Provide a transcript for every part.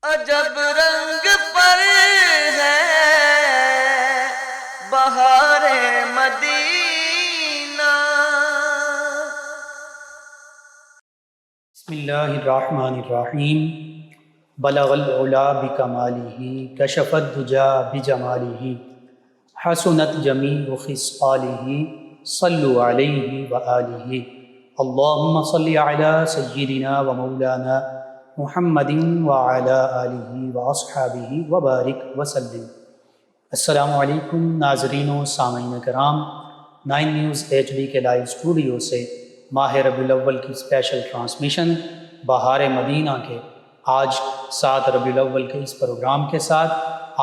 عجب رنگ پر ہے بہار مدینہ۔ بسم اللہ الرحمن الرحیم۔ بلغ العلا بکمالہ کشف الدجا بجمالہ حسنت جمیع خصالہ صلوا علیہ وآلہ۔ اللہم صل علی سیدنا و مولانا محمد وعلی آلہ واصحابہ وبارک وسلم۔ السلام علیکم ناظرین و سامعین کرام، 9 نیوز HD کے لائیو اسٹوڈیو سے ماہ ربیع الاول کی اسپیشل ٹرانسمیشن بہار مدینہ کے آج 7 ربیع الاول کے اس پروگرام کے ساتھ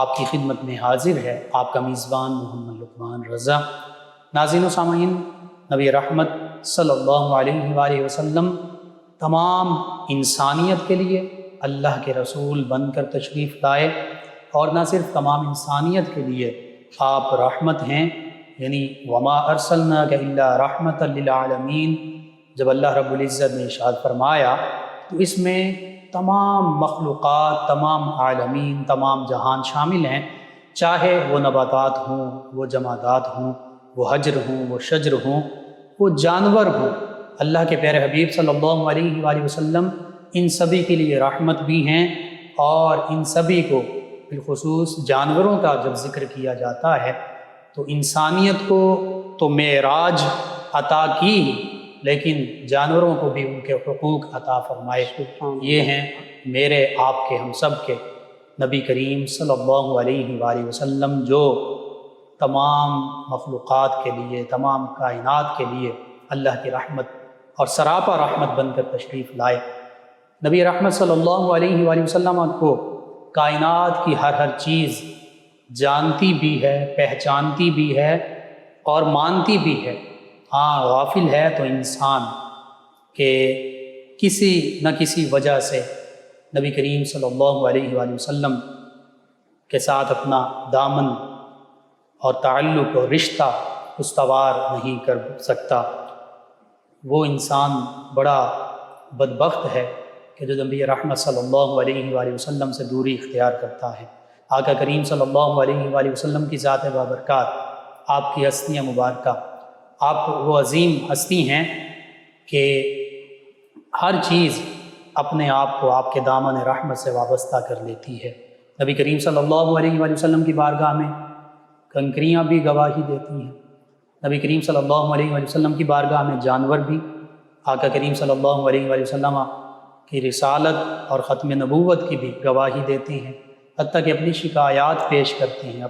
آپ کی خدمت میں حاضر ہے آپ کا میزبان محمد لقمان رضا۔ ناظرین و سامعین، نبی رحمت صلی اللہ علیہ وآلہ وسلم تمام انسانیت کے لیے اللہ کے رسول بن کر تشریف لائے، اور نہ صرف تمام انسانیت کے لیے آپ رحمت ہیں، یعنی وما ارسلناک الا رحمت للعالمین۔ جب اللہ رب العزت نے ارشاد فرمایا تو اس میں تمام مخلوقات، تمام عالمین، تمام جہان شامل ہیں، چاہے وہ نباتات ہوں، وہ جمادات ہوں، وہ حجر ہوں، وہ شجر ہوں، وہ جانور ہوں۔ اللہ کے پیارے حبیب صلی اللہ علیہ وآلہ وسلم ان سبھی کے لیے رحمت بھی ہیں، اور ان سبھی کو بالخصوص جانوروں کا جب ذکر کیا جاتا ہے تو انسانیت کو تو معراج عطا کی، لیکن جانوروں کو بھی ان کے حقوق عطا فرمائے۔ یہ ہیں میرے آپ کے ہم سب کے نبی کریم صلی اللہ علیہ وآلہ وسلم، جو تمام مخلوقات کے لیے، تمام کائنات کے لیے اللہ کی رحمت اور سراپا رحمت بن کر تشریف لائے۔ نبی رحمت صلی اللہ علیہ وآلہ وسلم کو کائنات کی ہر چیز جانتی بھی ہے، پہچانتی بھی ہے اور مانتی بھی ہے۔ ہاں، غافل ہے تو انسان کہ کسی نہ کسی وجہ سے نبی کریم صلی اللہ علیہ وآلہ وسلم کے ساتھ اپنا دامن اور تعلق اور رشتہ استوار نہیں کر سکتا۔ وہ انسان بڑا بدبخت ہے کہ جو نبی رحمت صلی اللہ علیہ وآلہ وسلم سے دوری اختیار کرتا ہے۔ آقا کریم صلی اللہ علیہ وآلہ وسلم کی ذات بابرکات، آپ کی ہستیاں مبارکہ، آپ وہ عظیم ہستی ہیں کہ ہر چیز اپنے آپ کو آپ کے دامن رحمت سے وابستہ کر لیتی ہے۔ نبی کریم صلی اللہ علیہ وآلہ وسلم کی بارگاہ میں کنکریاں بھی گواہی دیتی ہیں، نبی کریم صلی اللہ علیہ وآلہ وسلم کی بارگاہ میں جانور بھی آقا کریم صلی اللہ علیہ وآلہ وسلم کی رسالت اور ختم نبوت کی بھی گواہی دیتے ہیں، حتیٰ کہ اپنی شکایات پیش کرتے ہیں،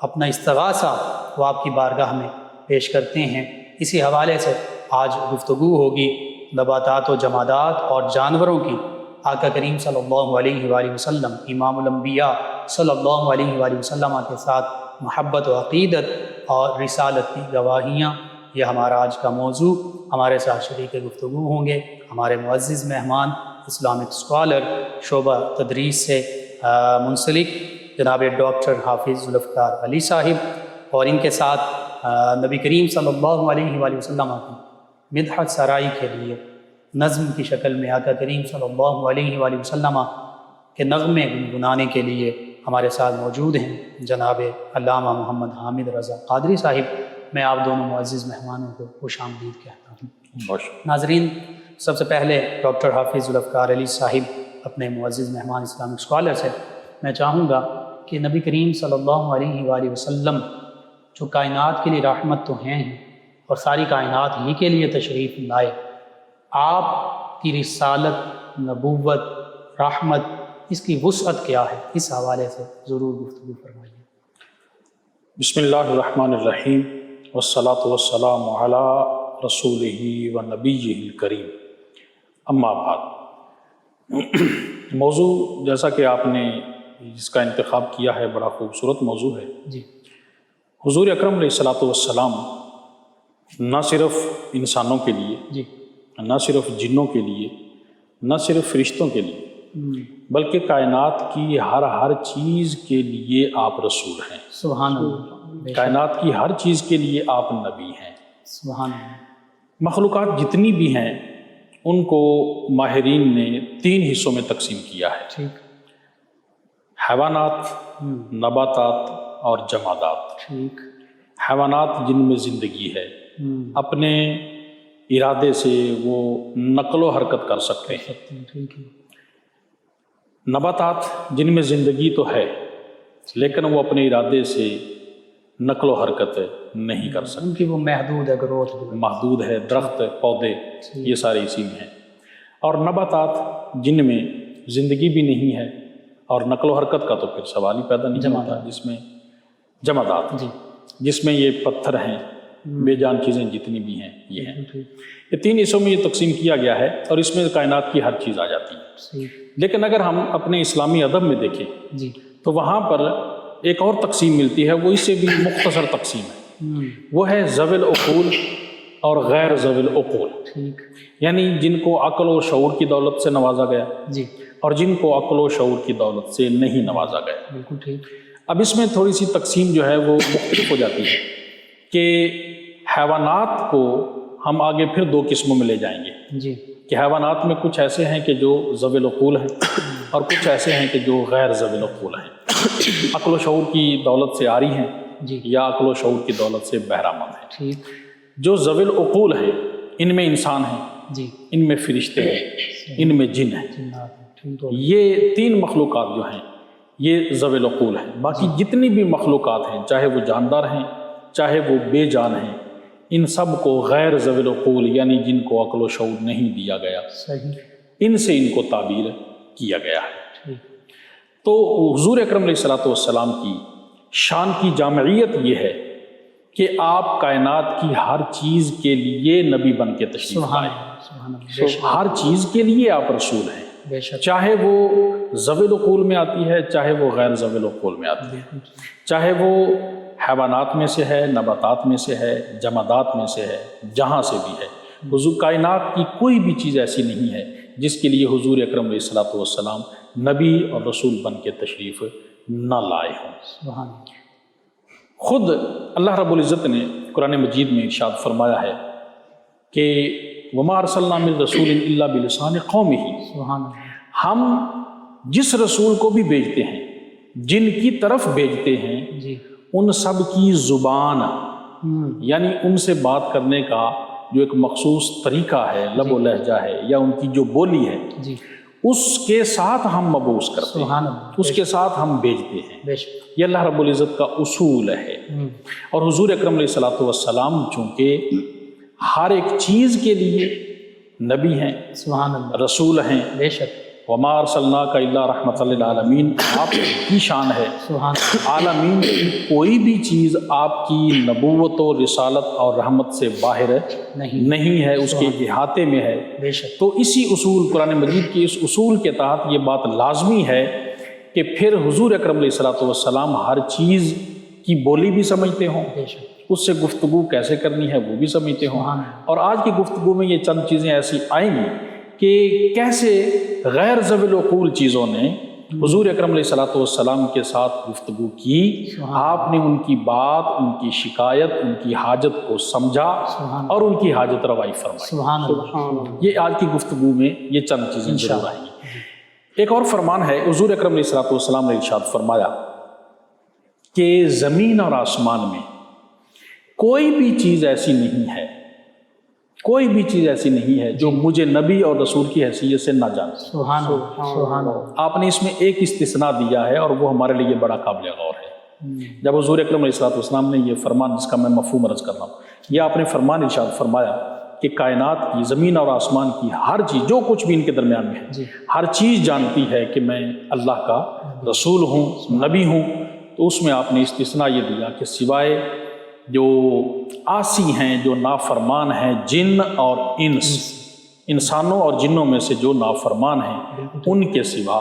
اپنا استغاثہ وہ آپ کی بارگاہ میں پیش کرتے ہیں۔ اسی حوالے سے آج گفتگو ہوگی نباتات و جمادات اور جانوروں کی۔ آقا کریم صلی اللہ علیہ وآلہ وسلم امام الانبیاء صلی اللہ علیہ وآلہ وسلم کے ساتھ محبت و عقیدت اور رسالت کی گواہیاں، یہ ہمارا آج کا موضوع۔ ہمارے ساتھ شریک گفتگو ہوں گے ہمارے معزز مہمان، اسلامک اسکالر، شعبہ تدریس سے منسلک جناب ڈاکٹر حافظ ذوالفقار علی صاحب، اور ان کے ساتھ نبی کریم صلی اللہ علیہ وآلہ وسلم کی مدحت سرائی کے لیے نظم کی شکل میں آقا کریم صلی اللہ علیہ وآلہ وسلم کے نغمے گنگنانے کے لیے ہمارے ساتھ موجود ہیں جناب علامہ محمد حامد رضا قادری صاحب۔ میں آپ دونوں معزز مہمانوں کو خوش آمدید کہتا ہوں۔ ناظرین، سب سے پہلے ڈاکٹر حافظ ذوالفقار علی صاحب اپنے معزز مہمان اسلامک اسکالر سے میں چاہوں گا کہ نبی کریم صلی اللہ علیہ وآلہ وسلم جو کائنات کے لیے رحمت تو ہیں اور ساری کائنات ہی کے لیے تشریف لائے، آپ کی رسالت، نبوت، رحمت، اس کی وسعت کیا ہے؟ اس حوالے سے ضرور گفتگو فرمائیے۔ بسم اللہ الرحمن الرحیم، والصلاة والسلام علی رسولہ و نبیہ الکریم، اما بعد۔ موضوع جیسا کہ آپ نے اس کا انتخاب کیا ہے بڑا خوبصورت موضوع ہے۔ جی، حضور اکرم علیہ الصلاۃ والسلام نہ صرف انسانوں کے لیے، جی، نہ صرف جنوں کے لیے، نہ صرف فرشتوں کے لیے، بلکہ کائنات کی ہر چیز کے لیے آپ رسول ہیں۔ سبحان اللہ۔ کائنات کی ہر چیز کے لیے آپ نبی ہیں۔ سبحان اللہ۔ مخلوقات جتنی بھی ہیں ان کو ماہرین نے 3 حصوں میں تقسیم کیا ہے۔ ٹھیک۔ حیوانات، نباتات اور جمادات۔ ٹھیک۔ حیوانات جن میں زندگی ہے، اپنے ارادے سے وہ نقل و حرکت کر سکتے ہیں۔ ٹھیک ہے۔ نباتات جن میں زندگی تو ہے لیکن وہ اپنے ارادے سے نقل و حرکت نہیں کر سکتے، ان کی وہ محدود ہے، گروتھ محدود ہے۔ درخت، پودے، یہ سارے اسی میں ہیں۔ اور نباتات جن میں زندگی بھی نہیں ہے اور نقل و حرکت کا تو پھر سوال ہی پیدا نہیں ہوتا، جس میں جمادات، جس میں یہ پتھر ہیں، بے جان چیزیں جتنی بھی ہیں یہ ہیں۔ یہ تین حصوں میں یہ تقسیم کیا گیا ہے اور اس میں کائنات کی ہر چیز آ جاتی ہے۔ لیکن اگر ہم اپنے اسلامی ادب میں دیکھیں تو وہاں پر ایک اور تقسیم ملتی ہے، وہ اس سے بھی مختصر تقسیم ہے، وہ ہے ذوی العقول اور غیر ذوی العقول، یعنی جن کو عقل و شعور کی دولت سے نوازا گیا اور جن کو عقل و شعور کی دولت سے نہیں نوازا گیا۔ بالکل ٹھیک۔ اب اس میں تھوڑی سی تقسیم جو ہے وہ مختلف ہو جاتی ہے کہ حیوانات کو ہم آگے پھر دو قسموں میں لے جائیں گے کہ حیوانات میں کچھ ایسے ہیں کہ جو ذوی العقول ہیں اور کچھ ایسے ہیں کہ جو غیر ذوی العقول ہیں، عقل و شعور کی دولت سے عاری ہیں یا عقل و شعور کی دولت سے بہرہ مند ہیں۔ جو ذوی العقول ہیں ان میں انسان ہیں، ان میں فرشتے ہیں، ان میں جن ہیں۔ یہ تین مخلوقات جو ہیں یہ ذوی العقول ہیں۔ باقی جتنی بھی مخلوقات ہیں، چاہے وہ جاندار ہیں چاہے وہ بے جان ہیں، ان سب کو غیر ذوی العقول یعنی جن کو عقل و شعور نہیں دیا گیا، ان سے ان کو تعبیر کیا گیا ہے۔ تو حضور اکرم علیہ الصلوۃ والسلام کی شان کی جامعیت یہ ہے کہ آپ کائنات کی ہر چیز کے لیے نبی بن کے تشریف لائے، ہر چیز کے لیے آپ رسول ہیں، چاہے وہ ذوی العقول میں آتی ہے چاہے وہ غیر ذوی العقول میں آتی ہے، چاہے وہ حیوانات میں سے ہے، نباتات میں سے ہے، جمادات میں سے ہے، جہاں سے بھی ہے۔ حضور کائنات کی کوئی بھی چیز ایسی نہیں ہے جس کے لیے حضور اکرم علیہ الصلوۃ والسلام نبی اور رسول بن کے تشریف نہ لائے ہوں۔ خود اللہ رب العزت نے قرآن مجید میں ارشاد فرمایا ہے کہ وَمَا أَرْسَلْنَا مِن رَسُولٍ إِلَّا بِلِسَانِ قَوْمِهِ، ہم جس رسول کو بھی بھیجتے ہیں، جن کی طرف بھیجتے ہیں، ان سب کی زبان یعنی ان سے بات کرنے کا جو ایک مخصوص طریقہ ہے، لب و لہجہ ہے یا ان کی جو بولی ہے، اس کے ساتھ ہم مبعوث کرتے ہیں، اس کے ساتھ ہم بھیجتے ہیں۔ یہ اللہ رب العزت کا اصول ہے۔ اور حضور اکرم علیہ الصلوۃ والسلام چونکہ ہر ایک چیز کے لیے نبی ہیں، رسول ہیں، وَمَا أَرْسَلْنَاكَ إِلَّا رَحْمَةً لِلْعَالَمِينَ، آپ کی شان ہے، عالمین کی کوئی بھی چیز آپ کی نبوت و رسالت اور رحمت سے باہر نہیں ہے، اس کے احاطے میں ہے۔ تو اسی اصول قرآن مجید کے اس اصول کے تحت یہ بات لازمی ہے کہ پھر حضور اکرم علیہ الصلوۃ والسلام ہر چیز کی بولی بھی سمجھتے ہوں، اس سے گفتگو کیسے کرنی ہے وہ بھی سمجھتے ہوں۔ اور آج کی گفتگو میں یہ چند چیزیں ایسی آئیں گی کہ کیسے غیر ذوی العقول چیزوں نے حضور اکرم علیہ الصلوۃ والسلام کے ساتھ گفتگو کی، آپ نے ان کی بات، ان کی شکایت، ان کی حاجت کو سمجھا اور ان کی حاجت روائی فرمائی۔ یہ آج کی گفتگو میں یہ چند چیزیں ضرور آئیں گی۔ ایک اور فرمان ہے، حضور اکرم علیہ الصلوۃ والسلام نے ارشاد فرمایا کہ زمین اور آسمان میں کوئی بھی چیز ایسی نہیں ہے، کوئی بھی چیز ایسی نہیں ہے جو مجھے نبی اور رسول کی حیثیت سے نہ جانتی۔ سبحان اللہ۔ آپ نے اس میں ایک استثناء دیا ہے اور وہ ہمارے لیے بڑا قابل غور ہے۔ جب حضور اکرم علیہ الصلوۃ والسلام نے یہ فرمان، جس کا میں مفہوم عرض کر رہا ہوں، یہ آپ نے فرمان ارشاد فرمایا کہ کائنات کی، زمین اور آسمان کی ہر چیز، جو کچھ بھی ان کے درمیان میں ہے، ہر چیز جانتی ہے کہ میں اللہ کا رسول ہوں، نبی ہوں۔ تو اس میں آپ نے استثناء یہ دیا کہ سوائے جو آسی ہیں، جو نافرمان ہیں، جن اور انس، انسانوں اور جنوں میں سے جو نافرمان ہیں، ان کے سوا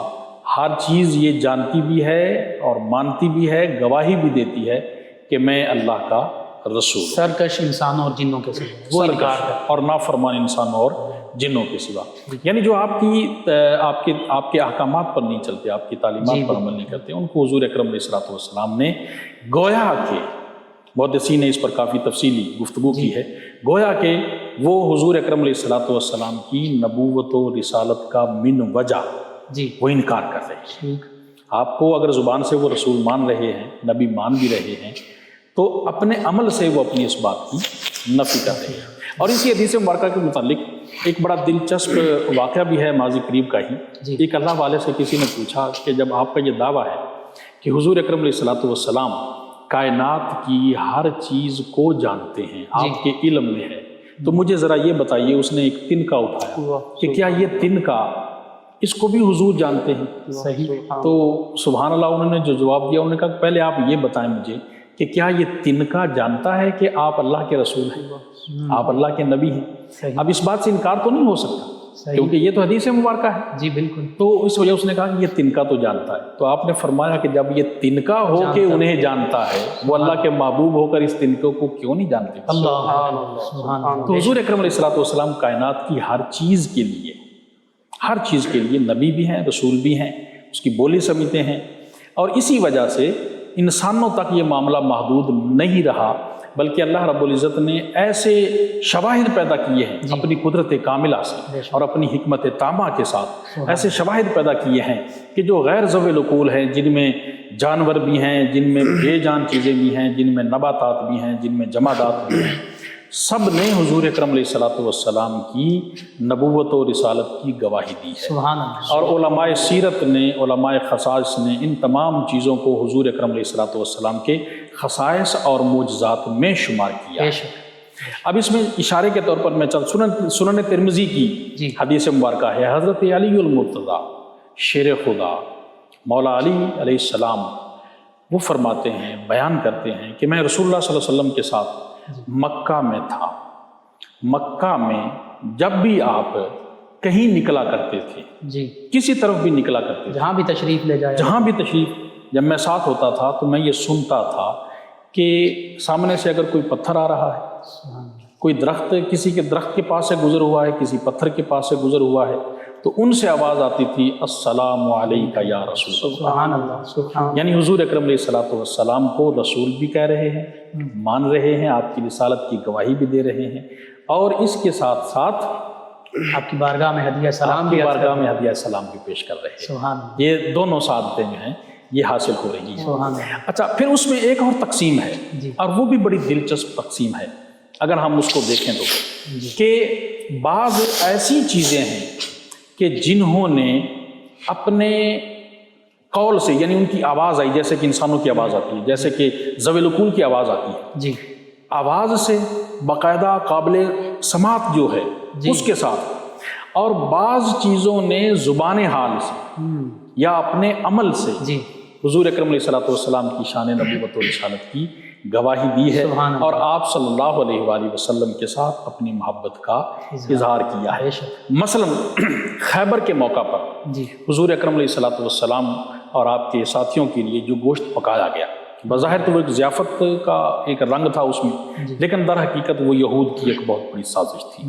ہر چیز یہ جانتی بھی ہے اور مانتی بھی ہے، گواہی بھی دیتی ہے کہ میں اللہ کا رسول ہوں۔ سرکش انسانوں اور جنوں کے سوا وہ انکار ہے، اور نافرمان انسانوں اور جنوں کے سوا، یعنی جو آپ کے احکامات پر نہیں چلتے، آپ کی تعلیمات پر عمل نہیں کرتے، ان کو حضور اکرم علیہ الصلوۃ والسلام نے گویا کہ، محدثین نے اس پر کافی تفصیلی گفتگو کی ہے، گویا کہ وہ حضور اکرم علیہ الصلوۃ والسلام کی نبوت و رسالت کا من وجہ وہ انکار کر رہے ہیں۔ آپ کو اگر زبان سے وہ رسول مان رہے ہیں، نبی مان بھی رہے ہیں، تو اپنے عمل سے وہ اپنی اس بات کی نفی کر رہے ہیں۔ اور اسی حدیث مبارکہ کے متعلق ایک بڑا دلچسپ واقعہ بھی ہے ماضی قریب کا ہی۔ ایک اللہ والے سے کسی نے پوچھا کہ جب آپ کا یہ دعویٰ ہے کہ حضور اکرم علیہ الصلوۃ والسلام کائنات کی ہر چیز کو جانتے ہیں، آپ کے علم میں ہے، تو مجھے ذرا یہ بتائیے، اس نے ایک تنکا اٹھایا کہ کیا یہ تنکا اس کو بھی حضور جانتے ہیں؟ صحیح۔ تو سبحان اللہ، انہوں نے جو جواب دیا، انہوں نے کہا پہلے آپ یہ بتائیں مجھے کہ کیا یہ تنکا جانتا ہے کہ آپ اللہ کے رسول ہیں، آپ اللہ کے نبی ہیں؟ اب اس بات سے انکار تو نہیں ہو سکتا کیونکہ یہ تو حدیث مبارکہ ہے۔ جی بالکل۔ تو اس وجہ اس نے کہا کہ یہ تنکا تو جانتا ہے۔ تو آپ نے فرمایا کہ جب یہ تنکا ہو کے انہیں جانتا ہے، وہ اللہ کے محبوب ہو کر اس تنکے کو کیوں نہیں جانتے؟ تو حضور اکرم علیہ الصلوۃ والسلام کائنات کی ہر چیز کے لیے نبی بھی ہیں، رسول بھی ہیں، اس کی بولی سمجھتے ہیں، اور اسی وجہ سے انسانوں تک یہ معاملہ محدود نہیں رہا، بلکہ اللہ رب العزت نے ایسے شواہد پیدا کیے ہیں اپنی قدرت کاملہ سے اور اپنی حکمت تامہ کے ساتھ، ایسے شواہد پیدا کیے ہیں کہ جو غیر ذوی العقول ہیں، جن میں جانور بھی ہیں، جن میں بے جان چیزیں بھی ہیں، جن میں نباتات بھی ہیں، جن میں جمادات بھی ہیں، سب نے حضور اکرم علیہ الصلوۃ والسلام کی نبوت و رسالت کی گواہی دی ہے۔ سبحان اللہ۔ اور علماء سیرت نے، علماء خصائص نے ان تمام چیزوں کو حضور اکرم علیہ الصلوۃ والسلام کے خصائص اور معجزات میں شمار کیا ہے۔ اب اس میں اشارے کے طور پر میں سنن ترمذی کی حدیث مبارکہ ہے، حضرت علی المرتضیٰ شیر خدا مولا علی علیہ السلام وہ فرماتے ہیں، بیان کرتے ہیں کہ میں رسول اللہ صلی اللہ علیہ وسلم کے ساتھ مکہ میں تھا۔ مکہ میں جب بھی آپ کہیں نکلا کرتے تھے، کسی طرف بھی نکلا کرتے تھے، جہاں بھی تشریف لے جائے، جہاں بھی تشریف، جب میں ساتھ ہوتا تھا تو میں یہ سنتا تھا کہ سامنے سے اگر کوئی پتھر آ رہا ہے، کوئی درخت، کسی کے درخت کے پاس سے گزر ہوا ہے، کسی پتھر کے پاس سے گزر ہوا ہے، تو ان سے آواز آتی تھی السلام علیکہ یا رسول اللہ۔ سبحان اللہ۔ یعنی حضور اکرم علیہ الصلوۃ والسلام کو رسول بھی کہہ رہے ہیں، مان رہے ہیں، آپ کی رسالت کی گواہی بھی دے رہے ہیں، اور اس کے ساتھ ساتھ آپ کی بارگاہ میں ہدیہ سلام بھی پیش کر رہے ہیں۔ سبحان اللہ۔ یہ دونوں سعادتیں جو ہیں یہ حاصل ہو رہی ہیں۔ سبحان اللہ۔ اچھا، پھر اس میں ایک اور تقسیم ہے، اور وہ بھی بڑی دلچسپ تقسیم ہے اگر ہم اس کو دیکھیں تو، کہ بعض ایسی چیزیں ہیں کہ جنہوں نے اپنے قول سے، یعنی ان کی آواز آئی، جیسے کہ انسانوں کی آواز آتی ہے، جیسے کہ ذوی العقول کی آواز آتی ہے، آواز سے باقاعدہ قابل سماعت جو ہے اس کے ساتھ، اور بعض چیزوں نے زبان حال سے یا اپنے عمل سے حضور اکرم علیہ الصلوۃ والسلام کی شان نبوت و رسالت کی گواہی دی ہے، اور آپ صلی اللہ علیہ وآلہ وسلم کے ساتھ اپنی محبت کا اظہار کیا ہے۔ مثلا خیبر کے موقع پر حضور اکرم علیہ الصلوۃ والسلام اور آپ کے ساتھیوں کے لیے جو گوشت پکایا گیا، بظاہر تو وہ ایک ضیافت کا ایک رنگ تھا اس میں، لیکن در حقیقت وہ یہود کی ایک بہت بڑی سازش تھی،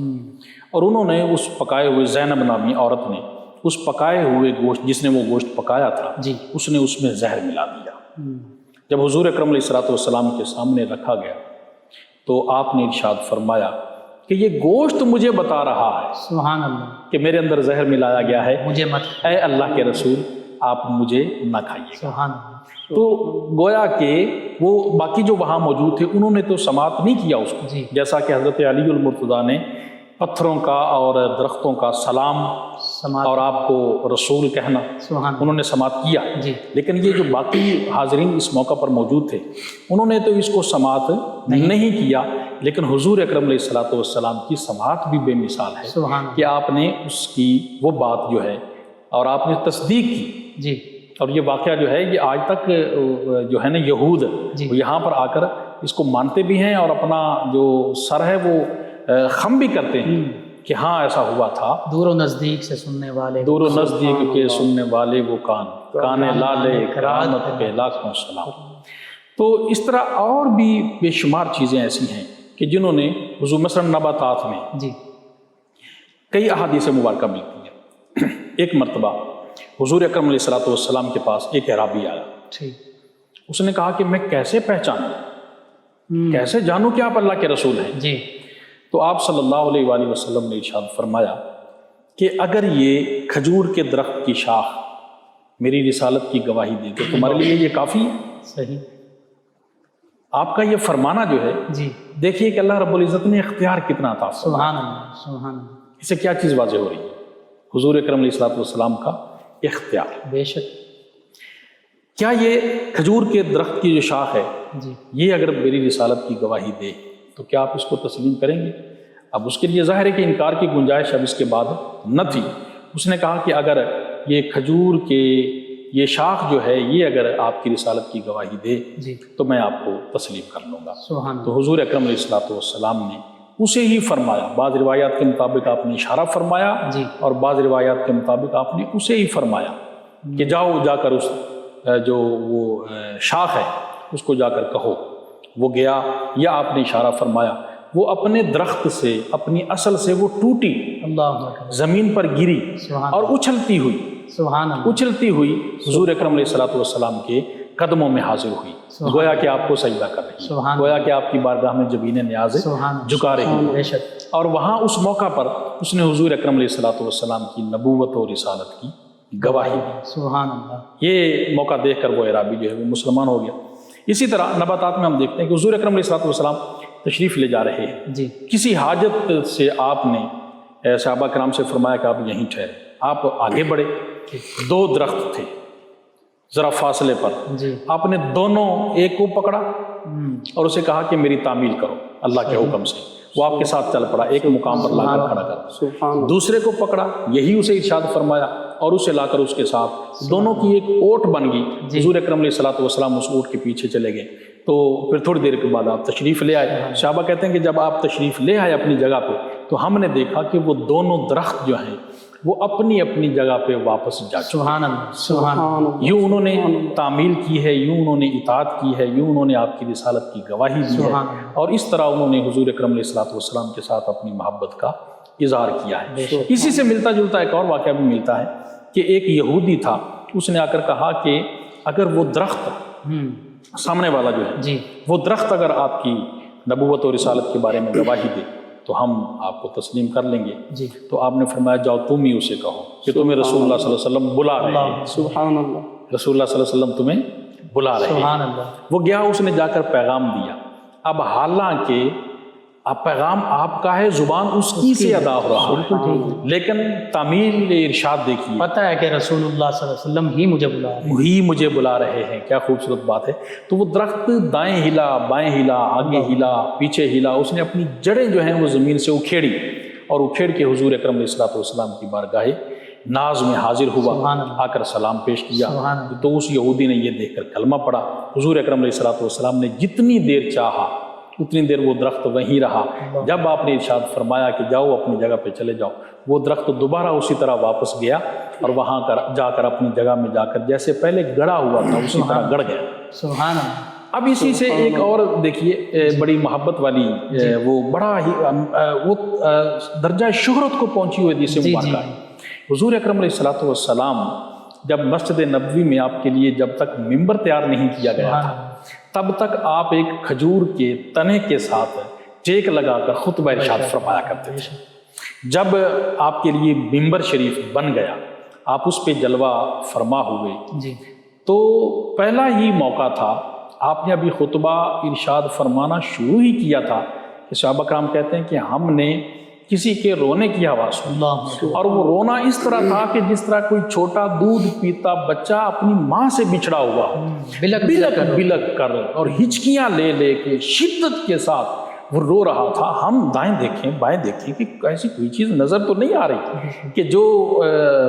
اور انہوں نے اس پکائے ہوئے، زینب نامی عورت نے اس پکائے ہوئے گوشت، جس نے وہ گوشت پکایا تھا، اس نے اس میں زہر ملا دیا۔ جب حضور اکرم علیہ الصلوۃ والسلام کے سامنے رکھا گیا تو آپ نے ارشاد فرمایا کہ یہ گوشت مجھے بتا رہا ہے، سبحان اللہ، کہ میرے اندر زہر ملایا گیا ہے، مجھے مت، اے اللہ کے رسول آپ مجھے نہ کھائیے۔ سبحان اللہ۔ تو گویا کہ وہ باقی جو وہاں موجود تھے انہوں نے تو سماعت نہیں کیا اس کو، جیسا کہ حضرت علی المرتضیٰ نے پتھروں کا اور درختوں کا سلام اور آپ کو رسول کہنا انہوں نے سماعت کیا، لیکن یہ جو باقی حاضرین اس موقع پر موجود تھے انہوں نے تو اس کو سماعت نہیں کیا، لیکن حضور اکرم علیہ الصلوۃ والسلام کی سماعت بھی بے مثال ہے کہ آپ نے اس کی وہ بات جو ہے اور آپ نے تصدیق کی۔ اور یہ واقعہ جو ہے یہ آج تک جو ہے نا یہود وہ یہاں پر آ کر اس کو مانتے بھی ہیں، اور اپنا جو سر ہے وہ خم بھی کرتے ہیں کہ ہاں ایسا ہوا تھا۔ دور و نزدیک سے سننے والے، دور و نزدیک کے سننے والے وہ کان لالے کرامت پہ لاکھوں سلام۔ تو اس طرح اور بھی بے شمار چیزیں ایسی ہیں کہ جنہوں نے حضور، مثلا نباتات میں کئی احادیث مبارکہ ملتی ہیں۔ ایک مرتبہ حضور اکرم علیہ الصلوۃ والسلام کے پاس ایک اعرابی آیا، اس نے کہا کہ میں کیسے پہچانوں، کیسے جانوں کہ آپ اللہ کے رسول ہیں؟ تو آپ صلی اللہ علیہ وآلہ وسلم نے ارشاد فرمایا کہ اگر یہ کھجور کے درخت کی شاخ میری رسالت کی گواہی دے، تو تمہارے لیے یہ کافی ہے؟ صحیح. آپ کا یہ فرمانا جو ہے، جی دیکھیے کہ اللہ رب العزت نے اختیار کتنا عطا فرمایا. سبحان اللہ سبحان اللہ. اس سے کیا چیز واضح ہو رہی ہے؟ حضور اکرم علیہ الصلوۃ والسلام کا اختیار. بے شک. کیا یہ کھجور کے درخت کی جو شاخ ہے، جی یہ اگر میری رسالت کی گواہی دے تو کیا آپ اس کو تسلیم کریں گے؟ اب اس کے لیے ظاہر ہے کہ انکار کی گنجائش اب اس کے بعد نہ تھی. اس نے کہا کہ اگر یہ کھجور کے یہ شاخ جو ہے یہ اگر آپ کی رسالت کی گواہی دے جی تو میں آپ کو تسلیم کر لوں گا. سبحان اللہ. تو حضور اکرم علیہ الصلوۃ والسلام نے اسے ہی فرمایا. بعض روایات کے مطابق آپ نے اشارہ فرمایا جی اور بعض روایات کے مطابق آپ نے اسے ہی فرمایا کہ جاؤ جا کر اس جو وہ شاخ ہے اس کو جا کر کہو. وہ گیا، یا آپ نے اشارہ فرمایا، وہ اپنے درخت سے اپنی اصل سے وہ ٹوٹی، اللہ اکبر. زمین پر گری سبحان اور اچھلتی ہوئی سبحان اللہ. اچھلتی ہوئی حضور اکرم علیہ الصلوۃ والسلام کے قدموں میں حاضر ہوئی. گویا کہ آپ کو سجدہ کر رہی سبحان ہے، گویا کہ آپ کی بارگاہ میں جبین نیاز سبحان اللہ. جھکا رہی ہے. بے شک. اور وہاں اس موقع پر اس نے حضور اکرم علیہ الصلوۃ والسلام کی نبوت اور رسالت کی گواہی دی. سبحان اللہ. یہ موقع دیکھ کر وہ اعرابی جو ہے وہ مسلمان ہو گیا. اسی طرح نباتات میں ہم دیکھتے ہیں کہ حضور اکرم علیہ الصلوۃ والسلام تشریف لے جا رہے ہیں. جی کسی حاجت سے آپ نے صحابہ کرام سے فرمایا کہ آپ یہیں ٹھہرے. آپ آگے بڑھے، 2 درخت تھے ذرا فاصلے پر. جی آپ نے دونوں ایک کو پکڑا اور اسے کہا کہ میری تعمیل کرو اللہ کے حکم سے. وہ آپ کے ساتھ چل پڑا، ایک مقام پر لا کر کھڑا کر. دوسرے کو پکڑا، یہی اسے ارشاد فرمایا اور اسے لا کر اس کے ساتھ دونوں کی ایک اوٹ بن گئی. حضور اکرم علیہ الصلوۃ والسلام اس اوٹ کے پیچھے چلے گئے. تو پھر تھوڑی دیر کے بعد آپ تشریف لے آئے. صحابہ کہتے ہیں کہ جب آپ تشریف لے آئے اپنی جگہ پہ تو ہم نے دیکھا کہ وہ دونوں درخت جو ہیں وہ اپنی اپنی جگہ پہ واپس جا چکے. سبحان اللہ سبحان اللہ. یوں انہوں نے تعمیل کی ہے، یوں انہوں نے اطاعت کی ہے، یوں انہوں نے آپ کی رسالت کی گواہی دی ہے، اور اس طرح انہوں نے حضور اکرم علیہ الصلوۃ والسلام کے ساتھ اپنی محبت کا اظہار کیا ہے. اسی سے ملتا جلتا ایک اور واقعہ بھی ملتا ہے کہ ایک یہودی تھا، اس نے آ کر کہا کہ اگر وہ درخت سامنے والا جو ہے جی وہ درخت اگر آپ کی نبوت اور رسالت کے بارے میں گواہی دے تو ہم آپ کو تسلیم کر لیں گے. جی تو آپ نے فرمایا جاؤ تم ہی اسے کہو کہ تمہیں رسول اللہ صلی اللہ علیہ وسلم بلا رہے ہیں. سبحان اللہ. رسول اللہ صلی اللہ علیہ وسلم تمہیں بلا رہے ہیں. سبحان اللہ. وہ گیا، اس نے جا کر پیغام دیا. اب حالانکہ اب پیغام آپ کا ہے، زبان اس کی سے ادا ہو رہا ہے، لیکن تعمیل ارشاد دیکھیے، پتہ ہے کہ رسول اللہ صلی اللہ علیہ وسلم ہی مجھے بلا رہے ہیں. وہی مجھے بلا رہے ہیں. کیا خوبصورت بات ہے. تو وہ درخت دائیں ہلا، بائیں ہلا، آگے ہلا، پیچھے ہلا. اس نے اپنی جڑیں جو ہیں وہ زمین سے اکھیڑی اور اکھیڑ کے حضور اکرم علیہ الصلوۃ والسلام کی بارگاہ ناز میں حاضر ہوا، آ کر سلام پیش کیا. تو اس یہودی نے یہ دیکھ کر کلمہ پڑھا. حضور اکرم علیہ الصلوۃ والسلام نے جتنی دیر چاہا اتنی دیر وہ درخت وہیں رہا. جب آپ نے ارشاد فرمایا کہ جاؤ اپنی جگہ پہ چلے جاؤ، وہ درخت دوبارہ اسی طرح واپس گیا اور وہاں جا کر اپنی جگہ میں جا کر جیسے پہلے گڑا ہوا تھا اسی طرح گڑ گیا. سبحان اللہ. اب اسی سے ایک اور دیکھیے بڑی محبت والی وہ بڑا ہی وہ درجہ شہرت کو پہنچی ہوئی حدیث مبارکہ ہے. حضور اکرم علیہ الصلوۃ والسلام جب مسجد نبوی میں آپ کے لیے جب تک ممبر تیار نہیں کیا گیا تھا تب تک آپ ایک کھجور کے تنے کے ساتھ ٹیک لگا کر خطبہ ارشاد فرمایا کرتے تھے. جب آپ کے لیے ممبر شریف بن گیا، آپ اس پہ جلوہ فرما ہوئے، جی تو پہلا ہی موقع تھا، آپ نے ابھی خطبہ ارشاد فرمانا شروع ہی کیا تھا کہ صحابہ کرام کہتے ہیں کہ ہم نے کسی کے رونے کی آواز سنی، اور وہ رونا اس طرح تھا کہ جس طرح کوئی چھوٹا دودھ پیتا بچہ اپنی ماں سے بچڑا ہوا، بلک کر اور ہچکیاں لے لے کے شدت کے ساتھ وہ رو رہا تھا. ہم دائیں دیکھیں بائیں دیکھیں کہ ایسی کوئی چیز نظر تو نہیں آ رہی کہ جو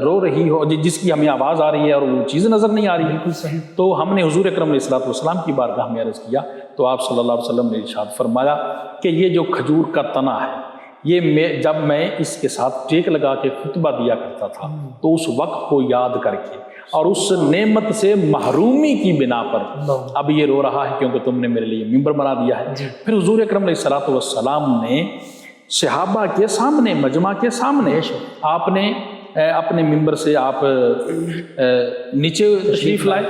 رو رہی ہو، جس کی ہمیں آواز آ رہی ہے اور وہ چیز نظر نہیں آ رہی. تو ہم نے حضور اکرم علیہ الصلوۃ والسلام کی بارگاہ میں عرض کیا تو آپ صلی اللہ علیہ وسلم نے ارشاد فرمایا کہ یہ جو کھجور کا تنا ہے، یہ جب میں اس کے ساتھ ٹیک لگا کے خطبہ دیا کرتا تھا تو اس وقت کو یاد کر کے اور اس نعمت سے محرومی کی بنا پر اب یہ رو رہا ہے کیونکہ تم نے میرے لیے ممبر بنا دیا ہے. پھر حضور اکرم علیہ الصلوۃ والسلام نے صحابہ کے سامنے، مجمع کے سامنے، آپ نے اپنے ممبر سے آپ نیچے تشریف لائے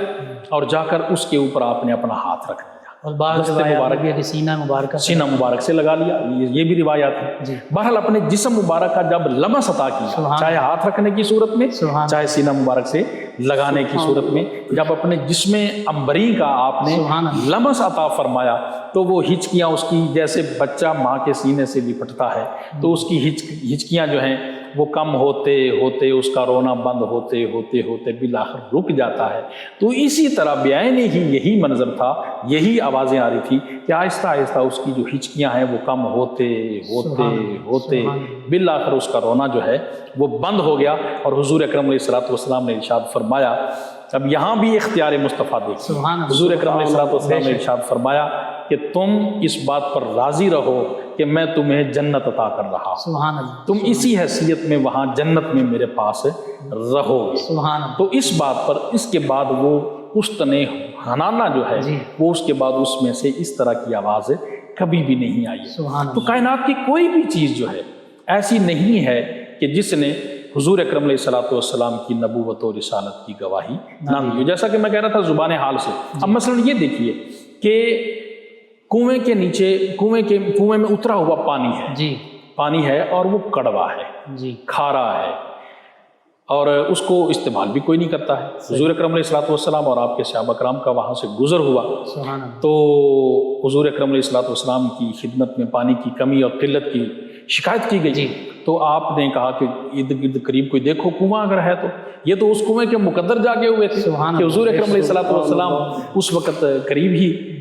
اور جا کر اس کے اوپر آپ نے اپنا ہاتھ رکھ دیا اور بعض دست روایات مبارک بھی ہے کہ سینہ مبارکہ سینہ مبارک سے لگا لیا، یہ بھی روایات جی۔ ہے۔ بہرحال اپنے جسم مبارک کا جب لمس عطا کیا، سبحان چاہے ہاتھ رکھنے کی صورت میں، سبحان چاہے سینہ مبارک سے لگانے کی صورت میں، جب اپنے جسم عنبری کا آپ نے سبحان اللہ۔ لمس عطا فرمایا تو وہ ہچکیاں اس کی، جیسے بچہ ماں کے سینے سے لپٹتا ہے تو اس کی ہچکیاں جو ہیں وہ کم ہوتے ہوتے، اس کا رونا بند ہوتے ہوتے ہوتے بالآخر رک جاتا ہے۔ تو اسی طرح بعین ہی یہی منظر تھا، یہی آوازیں آ رہی تھی کہ آہستہ آہستہ اس کی جو ہچکیاں ہیں وہ کم ہوتے ہوتے ہوتے بالآخر اس کا رونا جو ہے وہ بند ہو گیا۔ اور حضور اکرم علیہ السلام نے ارشاد فرمایا، اب یہاں بھی اختیار مصطفیٰ دیکھیں، حضور اکرم علیہ السلام نے ارشاد فرمایا کہ تم اس بات پر راضی رہو کہ میں تمہیں جنت عطا کر رہا ہوں، سبحان اللہ، تم اسی حیثیت میں وہاں جنت میں میرے پاس رہو گے۔ سبحان اللہ۔ تو اس بات پر اس کے بعد وہ استن حنانہ جو ہے جی۔ وہ اس کے بعد اس میں سے اس طرح کی آواز کبھی بھی نہیں آئی۔ سبحان تو اللہ۔ کائنات کی کوئی بھی چیز جو ہے ایسی نہیں ہے کہ جس نے حضور اکرم علیہ السلام کی نبوت و رسالت کی گواہی نہ دی ہو۔ جیسا کہ میں کہہ رہا تھا زبان حال سے، اب مثلا یہ دیکھیے کہ کنویں کے نیچے، کنویں میں اترا ہوا پانی ہے، جی پانی ہے اور وہ کڑوا ہے، جی کھارا ہے، اور اس کو استعمال بھی کوئی نہیں کرتا ہے۔ حضور اکرم علیہ السلام اور آپ کے صحابہ کرام کا وہاں سے گزر ہوا سبحان اللہ۔ تو حضور اکرم علیہ السلام کی خدمت میں پانی کی کمی اور قلت کی شکایت کی گئی، تو آپ نے کہا کہ ارد گرد قریب کوئی دیکھو کنواں اگر ہے تو۔ یہ تو اس کنویں کے مقدر جاگے ہوئے تھے کہ حضور اکرم علیہ السلام اس وقت قریب ہی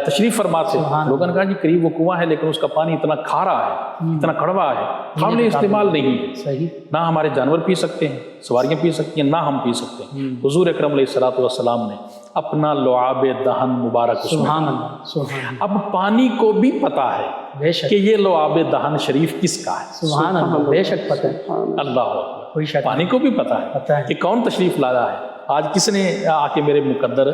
تشریف فرما تھے۔ لوگوں نے کہا جی قریب وہ کنواں ہے لیکن اس کا پانی اتنا کھارا ہے، اتنا کڑوا ہے، قابل استعمال نہیں ہے، صحیح، نہ ہمارے جانور پی سکتے ہیں، سواریاں پی سکتی ہیں، نہ ہم پی سکتے ہیں۔ حضور اکرم علیہ السلام نے اپنا لعاب دہن مبارک اس میں، سبحان اللہ، سبحان اللہ، اب پانی کو بھی پتا ہے بے شک، کہ یہ لعاب دہن شریف کس کا ہے، سبحان اللہ، بے شک پتہ ہے، اللہ اکبر، کوئی شک پانی کو بھی پتا پتہ ہے ہے۔ کہ کون تشریف لایا ہے، آج کس نے آ کے میرے مقدر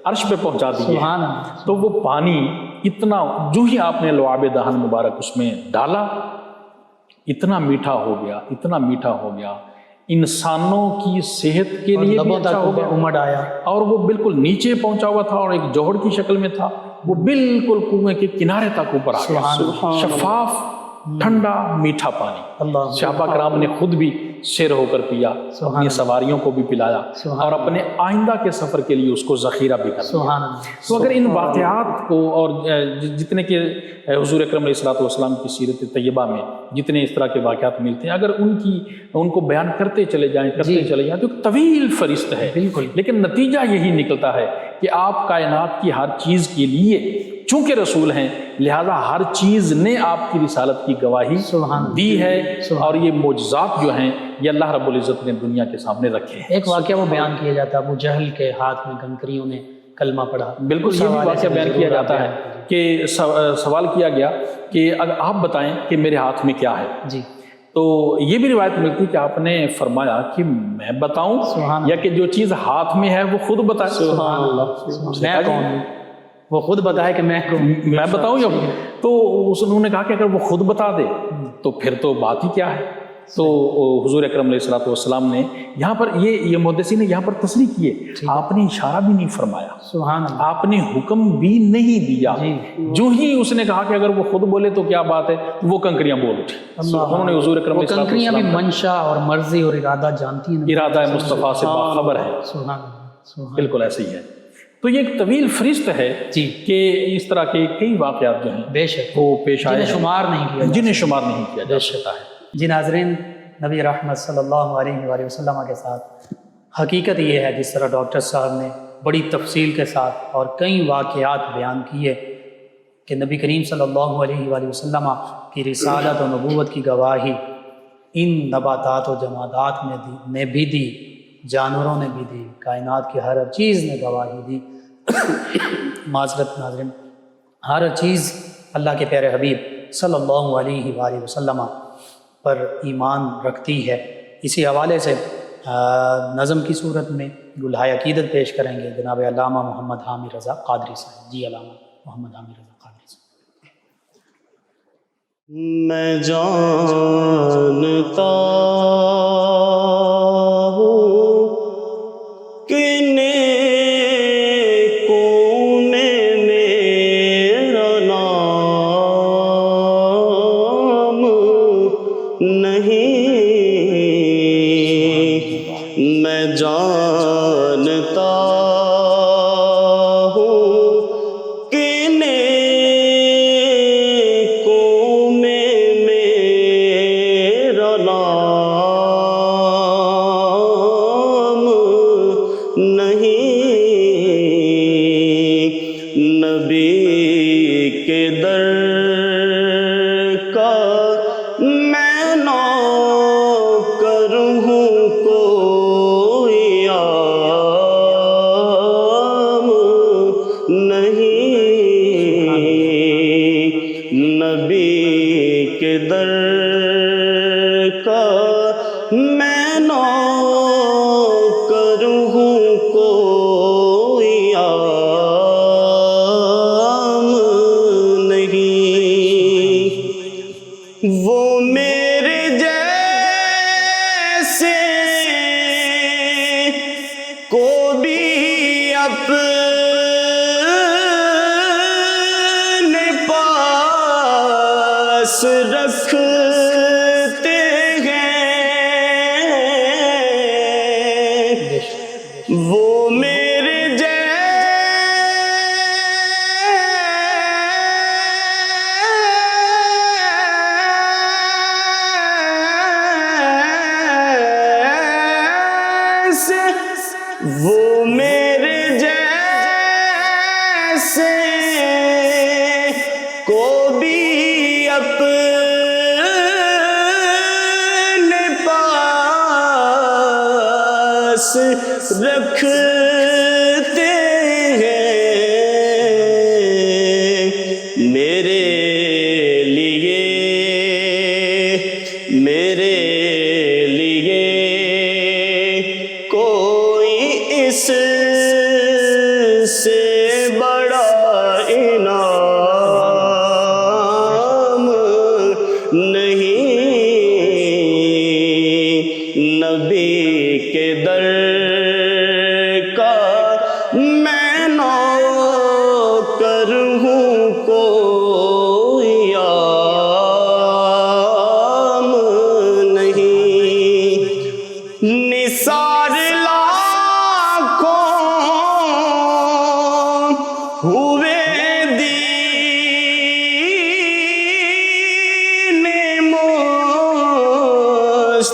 عرش پہ پہنچا دیے۔ سبحان اللہ، تو وہ پانی اتنا، جو ہی آپ نے لعاب دہن مبارک اس میں ڈالا، اتنا میٹھا ہو گیا، اتنا میٹھا ہو گیا، انسانوں کی صحت کے لیے بھی لبوں اچھا ہو تک گیا، امڑ آیا، اور وہ بالکل نیچے پہنچا ہوا تھا اور ایک جوہر کی شکل میں تھا، وہ بالکل کنویں کے کنارے تک اوپر آ گیا، شفاف ٹھنڈا میٹھا پانی۔ اللہ، صحابہ کرام نے خود بھی سیر ہو کر پیا، اپنی سواریوں کو بھی پلایا، اور اپنے آئندہ کے سفر کے لیے اس کو ذخیرہ بھی کر دیا۔ سبحان اللہ۔ تو اگر ان واقعات کو، اور جتنے کہ حضور اکرم علیہ السلام کی سیرت طیبہ میں جتنے اس طرح کے واقعات ملتے ہیں، اگر ان کو بیان کرتے چلے جائیں تو ایک طویل فہرست ہے، بالکل، لیکن نتیجہ یہی نکلتا ہے کہ آپ کائنات کی ہر چیز کے لیے چونکہ رسول ہیں، لہذا ہر چیز نے آپ کی رسالت کی گواہی دی ہے، اور یہ معجزات جو ہیں یہ اللہ رب العزت نے دنیا کے سامنے رکھے ہیں۔ ایک واقعہ وہ بیان کیا جاتا ہے، ابو جہل کے ہاتھ میں کنکریوں نے کلمہ پڑھا، بالکل یہ بھی واقعہ بیان کیا جاتا ہے کہ سوال کیا گیا کہ اگر آپ بتائیں کہ میرے ہاتھ میں کیا ہے، جی، تو یہ بھی روایت ملتی کہ آپ نے فرمایا کہ میں بتاؤں یا کہ جو چیز ہاتھ میں ہے وہ خود بتائے۔ سبحان اللہ، میں کون ہوں، وہ خود بتائے کہ میں کون، میں بتاؤں یا تو انہوں نے کہا کہ اگر وہ خود بتا دے تو پھر تو بات ہی کیا ہے۔ تو حضور اکرم علیہ السلام نے یہاں پر یہ محدثین نے یہاں پر تصریح کیے، آپ نے اشارہ بھی نہیں فرمایا، سبحان اللہ، آپ نے حکم بھی نہیں دیا، جو ہی اس نے کہا کہ اگر وہ خود بولے تو کیا بات ہے، وہ کنکریاں بول اٹھی۔ انہوں نے حضور اکرم علیہ کنکریاں بھی منشا اور مرضی اور ارادہ جانتی ہیں، ارادہ مصطفیٰ سے باخبر ہے، سبحان اللہ، بالکل ایسے ہی ہے۔ تو یہ ایک طویل فہرست ہے کہ اس طرح کے کئی واقعات جو ہیں بے شک وہ پیش آئے، جنہیں شمار نہیں کیا، جنہیں شمار نہیں کیا جا سکتا ہے۔ جی ناظرین، نبی رحمت صلی اللہ علیہ وآلہ وسلم کے ساتھ حقیقت یہ ہے، جس طرح ڈاکٹر صاحب نے بڑی تفصیل کے ساتھ اور کئی واقعات بیان کیے کہ نبی کریم صلی اللہ علیہ وآلہ وسلم کی رسالت و نبوت کی گواہی ان نباتات و جمادات نے بھی دی، جانوروں نے بھی دی، کائنات کی ہر چیز نے گواہی دی۔ معذرت ناظرین، ہر چیز اللہ کے پیارے حبیب صلی اللہ علیہ وآلہ وسلم پر ایمان رکھتی ہے۔ اسی حوالے سے نظم کی صورت میں گلہائے عقیدت پیش کریں گے جناب علامہ محمد حامد رضا قادری صاحب۔ جی علامہ محمد حامد رضا قادری صاحب۔ میں جانتا ہوں کہ نیکوں نے میرے نہیں، نبی کے در کا میں نوکر ہوں، کوئی عام نہیں، نبی کے در کا میں نوکر ہوں، کوئی عام نہیں، وہ میرے جیسے کو بھی اپنے پاس رکھتے ہیں، وہ میرے جیسے، وہ میرے جیسے کو بھی اپنے پاس رکھتے ہیں، میرے لیے کوئی اس سے بڑا انعام نہیں، نبی کے در کا میں نوکر ہوں، کوئی عام نہیں، نثار لاکھوں ہوئے دین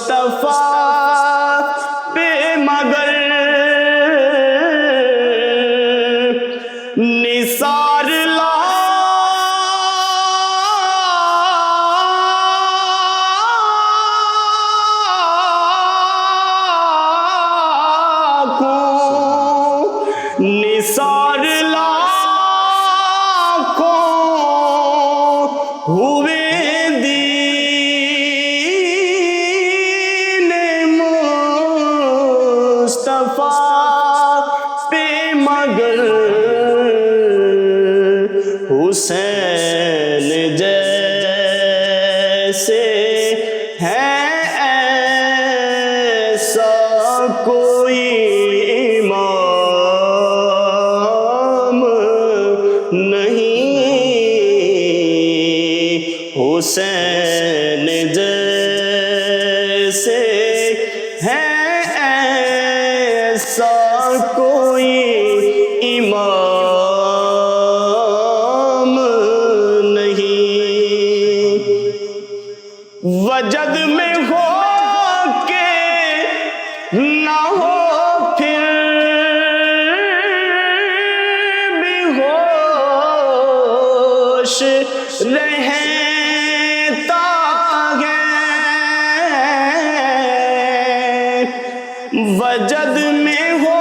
مصطفیٰ پہ، مگر نثار نثار لاکھوں ہوئے دین مصطفیٰ پہ، مگر حسین جیسے ہے ایسا کوئی حسین جیسے ہے ایسا کوئی امام نہیں، وجد میں ہو کے نہ ہو پھر بھی ہوش رہتا ہے، وجد میں ہو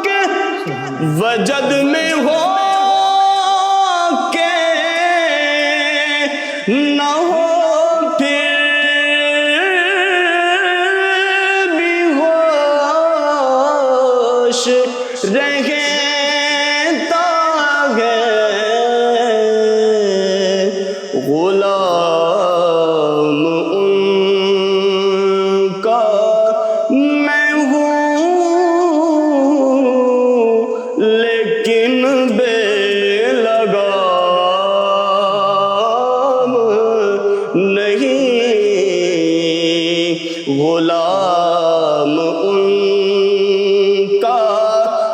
کہ وجد میں ہو کہ نہ ہو پھر بھی ہوش رہتا ہے، غلام ان کا میں ہوں، لیکن بے لگام نہیں، غلام ان کا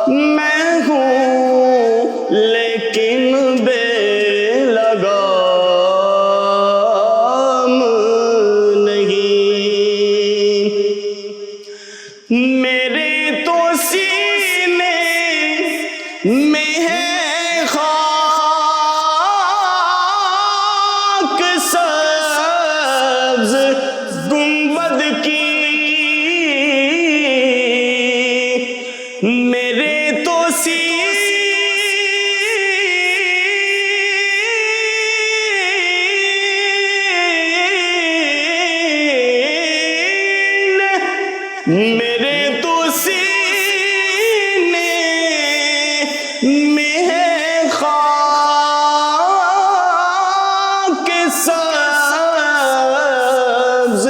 میں ہوں، لیکن بے میرے تو سینے میں ہے خاک سبز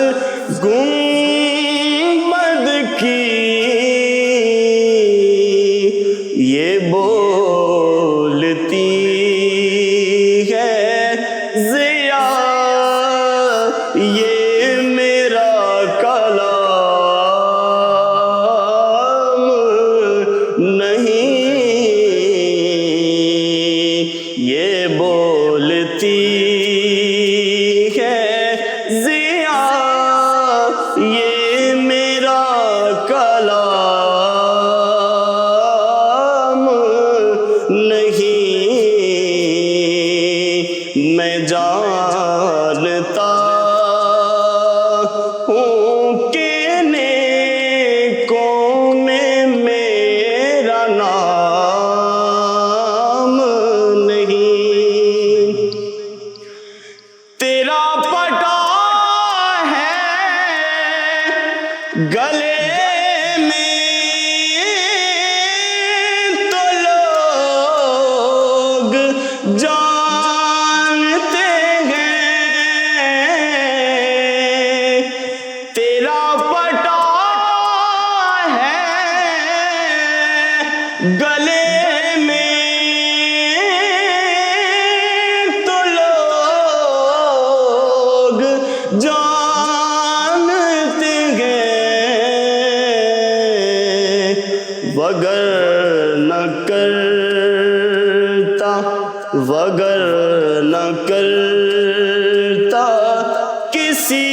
گنبد کی، یہ بولتی ہے ضیا، یہ میرا کلام نہیں، یہ بولتی ہے ضیا، یہ میرا کلام نہیں، میں جانتا ہوں کہ نیکوں میں میرا نام نہیں، تیرا پٹا ہے گلے میں تو لوگ جانتے ہیں، تیرا پٹا ہے گلے میں تو لوگ جانتے ہیں، وگر نہ کرتا کسی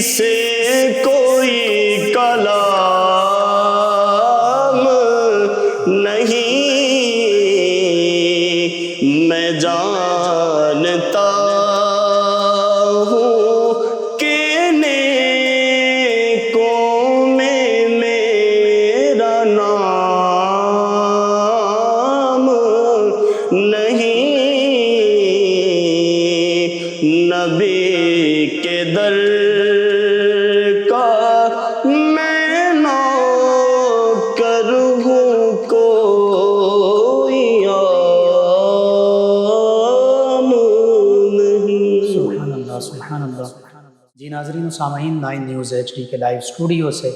سے کوئی کلام نہیں، میں جانتا ہوں کہ نیکوں میں میرا نام نہیں، نبی کے در کا میں نوکر ہوں، کوئی عام نہیں۔ سبحان اللہ، سبحان اللہ۔ جی ناظرین و سامعین، 9 نیوز HD کے لائیو اسٹوڈیو سے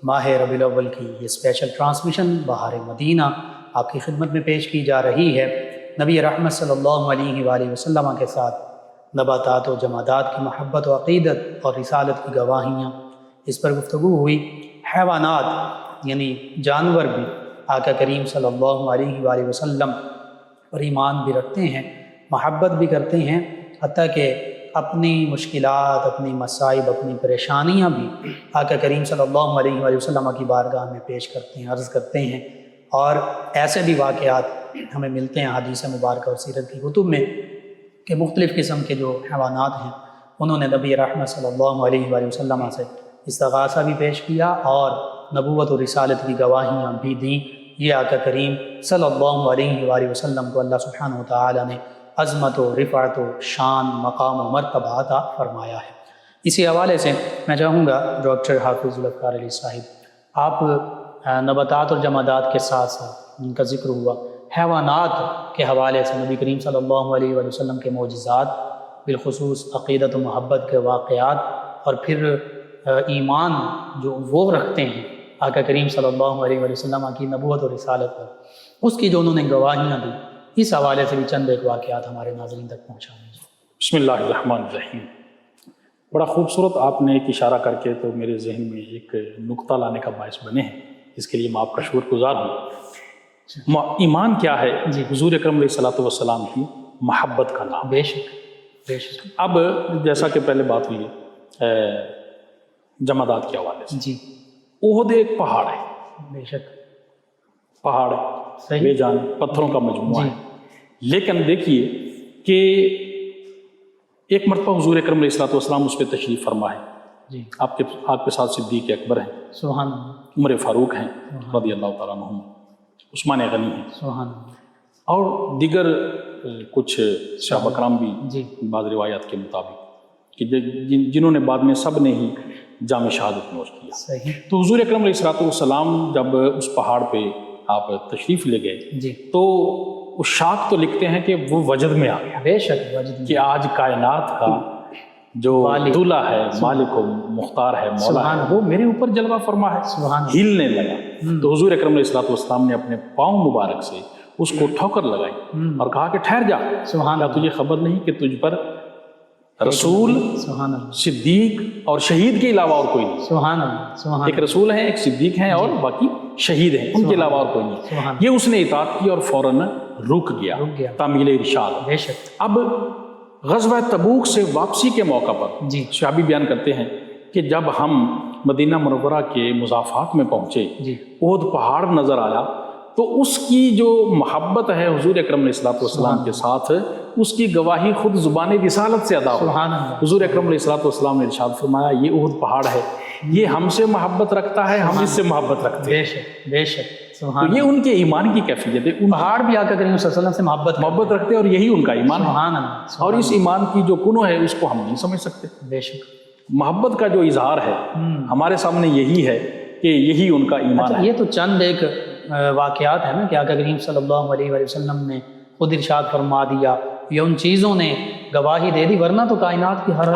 ماہ ربیع الاول کی یہ اسپیشل ٹرانسمیشن بہار مدینہ آپ کی خدمت میں پیش کی جا رہی ہے۔ نبی رحمت صلی اللہ علیہ وآلہ وسلم کے ساتھ نباتات و جمادات کی محبت و عقیدت اور رسالت کی گواہیاں، اس پر گفتگو ہوئی۔ حیوانات یعنی جانور بھی آقا کریم صلی اللہ علیہ وآلہ وسلم پر ایمان بھی رکھتے ہیں، محبت بھی کرتے ہیں، حتیٰ کہ اپنی مشکلات، اپنی مصائب، اپنی پریشانیاں بھی آقا کریم صلی اللہ علیہ وآلہ وسلم کی بارگاہ میں پیش کرتے ہیں، عرض کرتے ہیں۔ اور ایسے بھی واقعات ہمیں ملتے ہیں حدیث مبارکہ اور سیرت کی کتب میں کہ مختلف قسم کے جو حیوانات ہیں انہوں نے نبی رحمت صلی اللہ علیہ وآلہ وسلم سے استغاثہ بھی پیش کیا اور نبوت و رسالت کی گواہیاں بھی دیں۔ یہ آقا کریم صلی اللہ علیہ وآلہ وسلم کو اللہ سبحانہ وتعالی نے عظمت و رفعت و شان، مقام و مرتبہ عطا فرمایا ہے۔ اسی حوالے سے میں چاہوں گا ڈاکٹر حافظ ذوالفقار علی صاحب، آپ نباتات اور جمادات کے ساتھ ساتھ ان کا ذکر ہوا، حیوانات کے حوالے سے نبی کریم صلی اللہ علیہ وآلہ وسلم کے معجزات، بالخصوص عقیدت و محبت کے واقعات، اور پھر ایمان جو وہ رکھتے ہیں آقا کریم صلی اللہ علیہ وآلہ وسلم کی نبوت و رسالت پر، اس کی جو انہوں نے گواہیاں دی، اس حوالے سے بھی چند ایک واقعات ہمارے ناظرین تک پہنچا دیجیے۔ بسم اللہ الرحمن الرحیم۔ بڑا خوبصورت آپ نے ایک اشارہ کر کے تو میرے ذہن میں ایک نقطہ لانے کا باعث بنے ہیں، اس کے لیے میں آپ کا شکر گزار ہوں۔ ایمان کیا ہے؟ جی، حضور اکرم علیہ الصلوۃ والسلام کی محبت کا نام۔ بے شک بے شک۔ اب جیسا کہ پہلے بات ہوئی جمادات کے حوالے سے، جی، احد ایک پہاڑ ہے، بے شک، پہاڑ صحیح، بے جان پتھروں کا مجموعہ جی، ہے، لیکن دیکھیے کہ ایک مرتبہ حضور اکرم علیہ الصلوۃ والسلام اس پہ تشریف فرما ہے، جی، آپ کے ساتھ صدیق اکبر ہیں، سبحان اللہ، عمر فاروق ہیں رضی اللہ تعالیٰ عنہ، عثمان غنی ہیں، سبحان اللہ، اور دیگر کچھ صحابہ کرام بھی جی، بعض روایات کے مطابق کہ جنہوں نے بعد میں سب نے ہی جام شہادت نوش کیا۔ صحیح۔ تو حضور اکرم علیہ الصلوۃ والسلام جب اس پہاڑ پہ آپ تشریف لے گئے جی تو اس شاک تو لکھتے ہیں کہ وہ وجد میں آ گیا بے شک وجد کہ آج کائنات کا جو دولہ ہے، مالک و مختار ہے، مولا ہے، وہ میرے اوپر جلوہ فرما ہے، سبحان اللہ۔ ہلنے لگا۔ تو حضور اکرم علیہ الصلوۃ والسلام نے اپنے پاؤں مبارک سے اس کو ٹھوکر لگائی اور کہا کہ ٹھہر جا، سبحان کیا تجھے خبر نہیں کہ تجھ پر رسول، سبحان اللہ، صدیق اور شہید کے علاوہ اور کوئی نہیں؟ سبحان اللہ، سبحان ایک رسول ہیں، ایک صدیق ہیں اور باقی شہید ہیں، ان کے علاوہ اور کوئی نہیں۔ سبحان یہ اس نے اطاعت کی اور فوراً رک گیا، تعمیل ارشاد۔ بے شک۔ اب غزوہ تبوک سے واپسی کے موقع پر جی صحابی بیان کرتے ہیں کہ جب ہم مدینہ منورہ کے مضافات میں پہنچے، جی احد پہاڑ نظر آیا تو اس کی جو محبت ہے حضور اکرم علیہ الصلوۃ والسلام کے ساتھ، اس کی گواہی خود زبان رسالت سے ادا ہوئی۔ سبحان اللہ، حضور اکرم علیہ الصلوۃ والسلام نے ارشاد فرمایا یہ احد پہاڑ ہے، یہ ہم سے محبت رکھتا ہے، ہم اس سے محبت رکھتے ہیں۔ بے شک بے شک، سبحان تو یہ ان کے ایمان کی کیفیت ہے، ان پہاڑ بھی آقا کریم صلی اللہ علیہ وسلم سے محبت رکھتے ہیں اور یہی ان کا ایمان ہے۔ سبحان اللہ، اور اس ایمان کی جو کنو ہے اس کو ہم نہیں سمجھ سکتے۔ بے شک۔ محبت کا جو اظہار ہے ہمارے سامنے یہی ہے کہ یہی ان کا ایمان ہے۔ یہ تو چند ایک واقعات ہیں نا کہ آقا کریم صلی اللہ علیہ وآلہ وسلم نے خود ارشاد فرما دیا، یا ان چیزوں نے گواہی دے دی، ورنہ تو کائنات کی ہر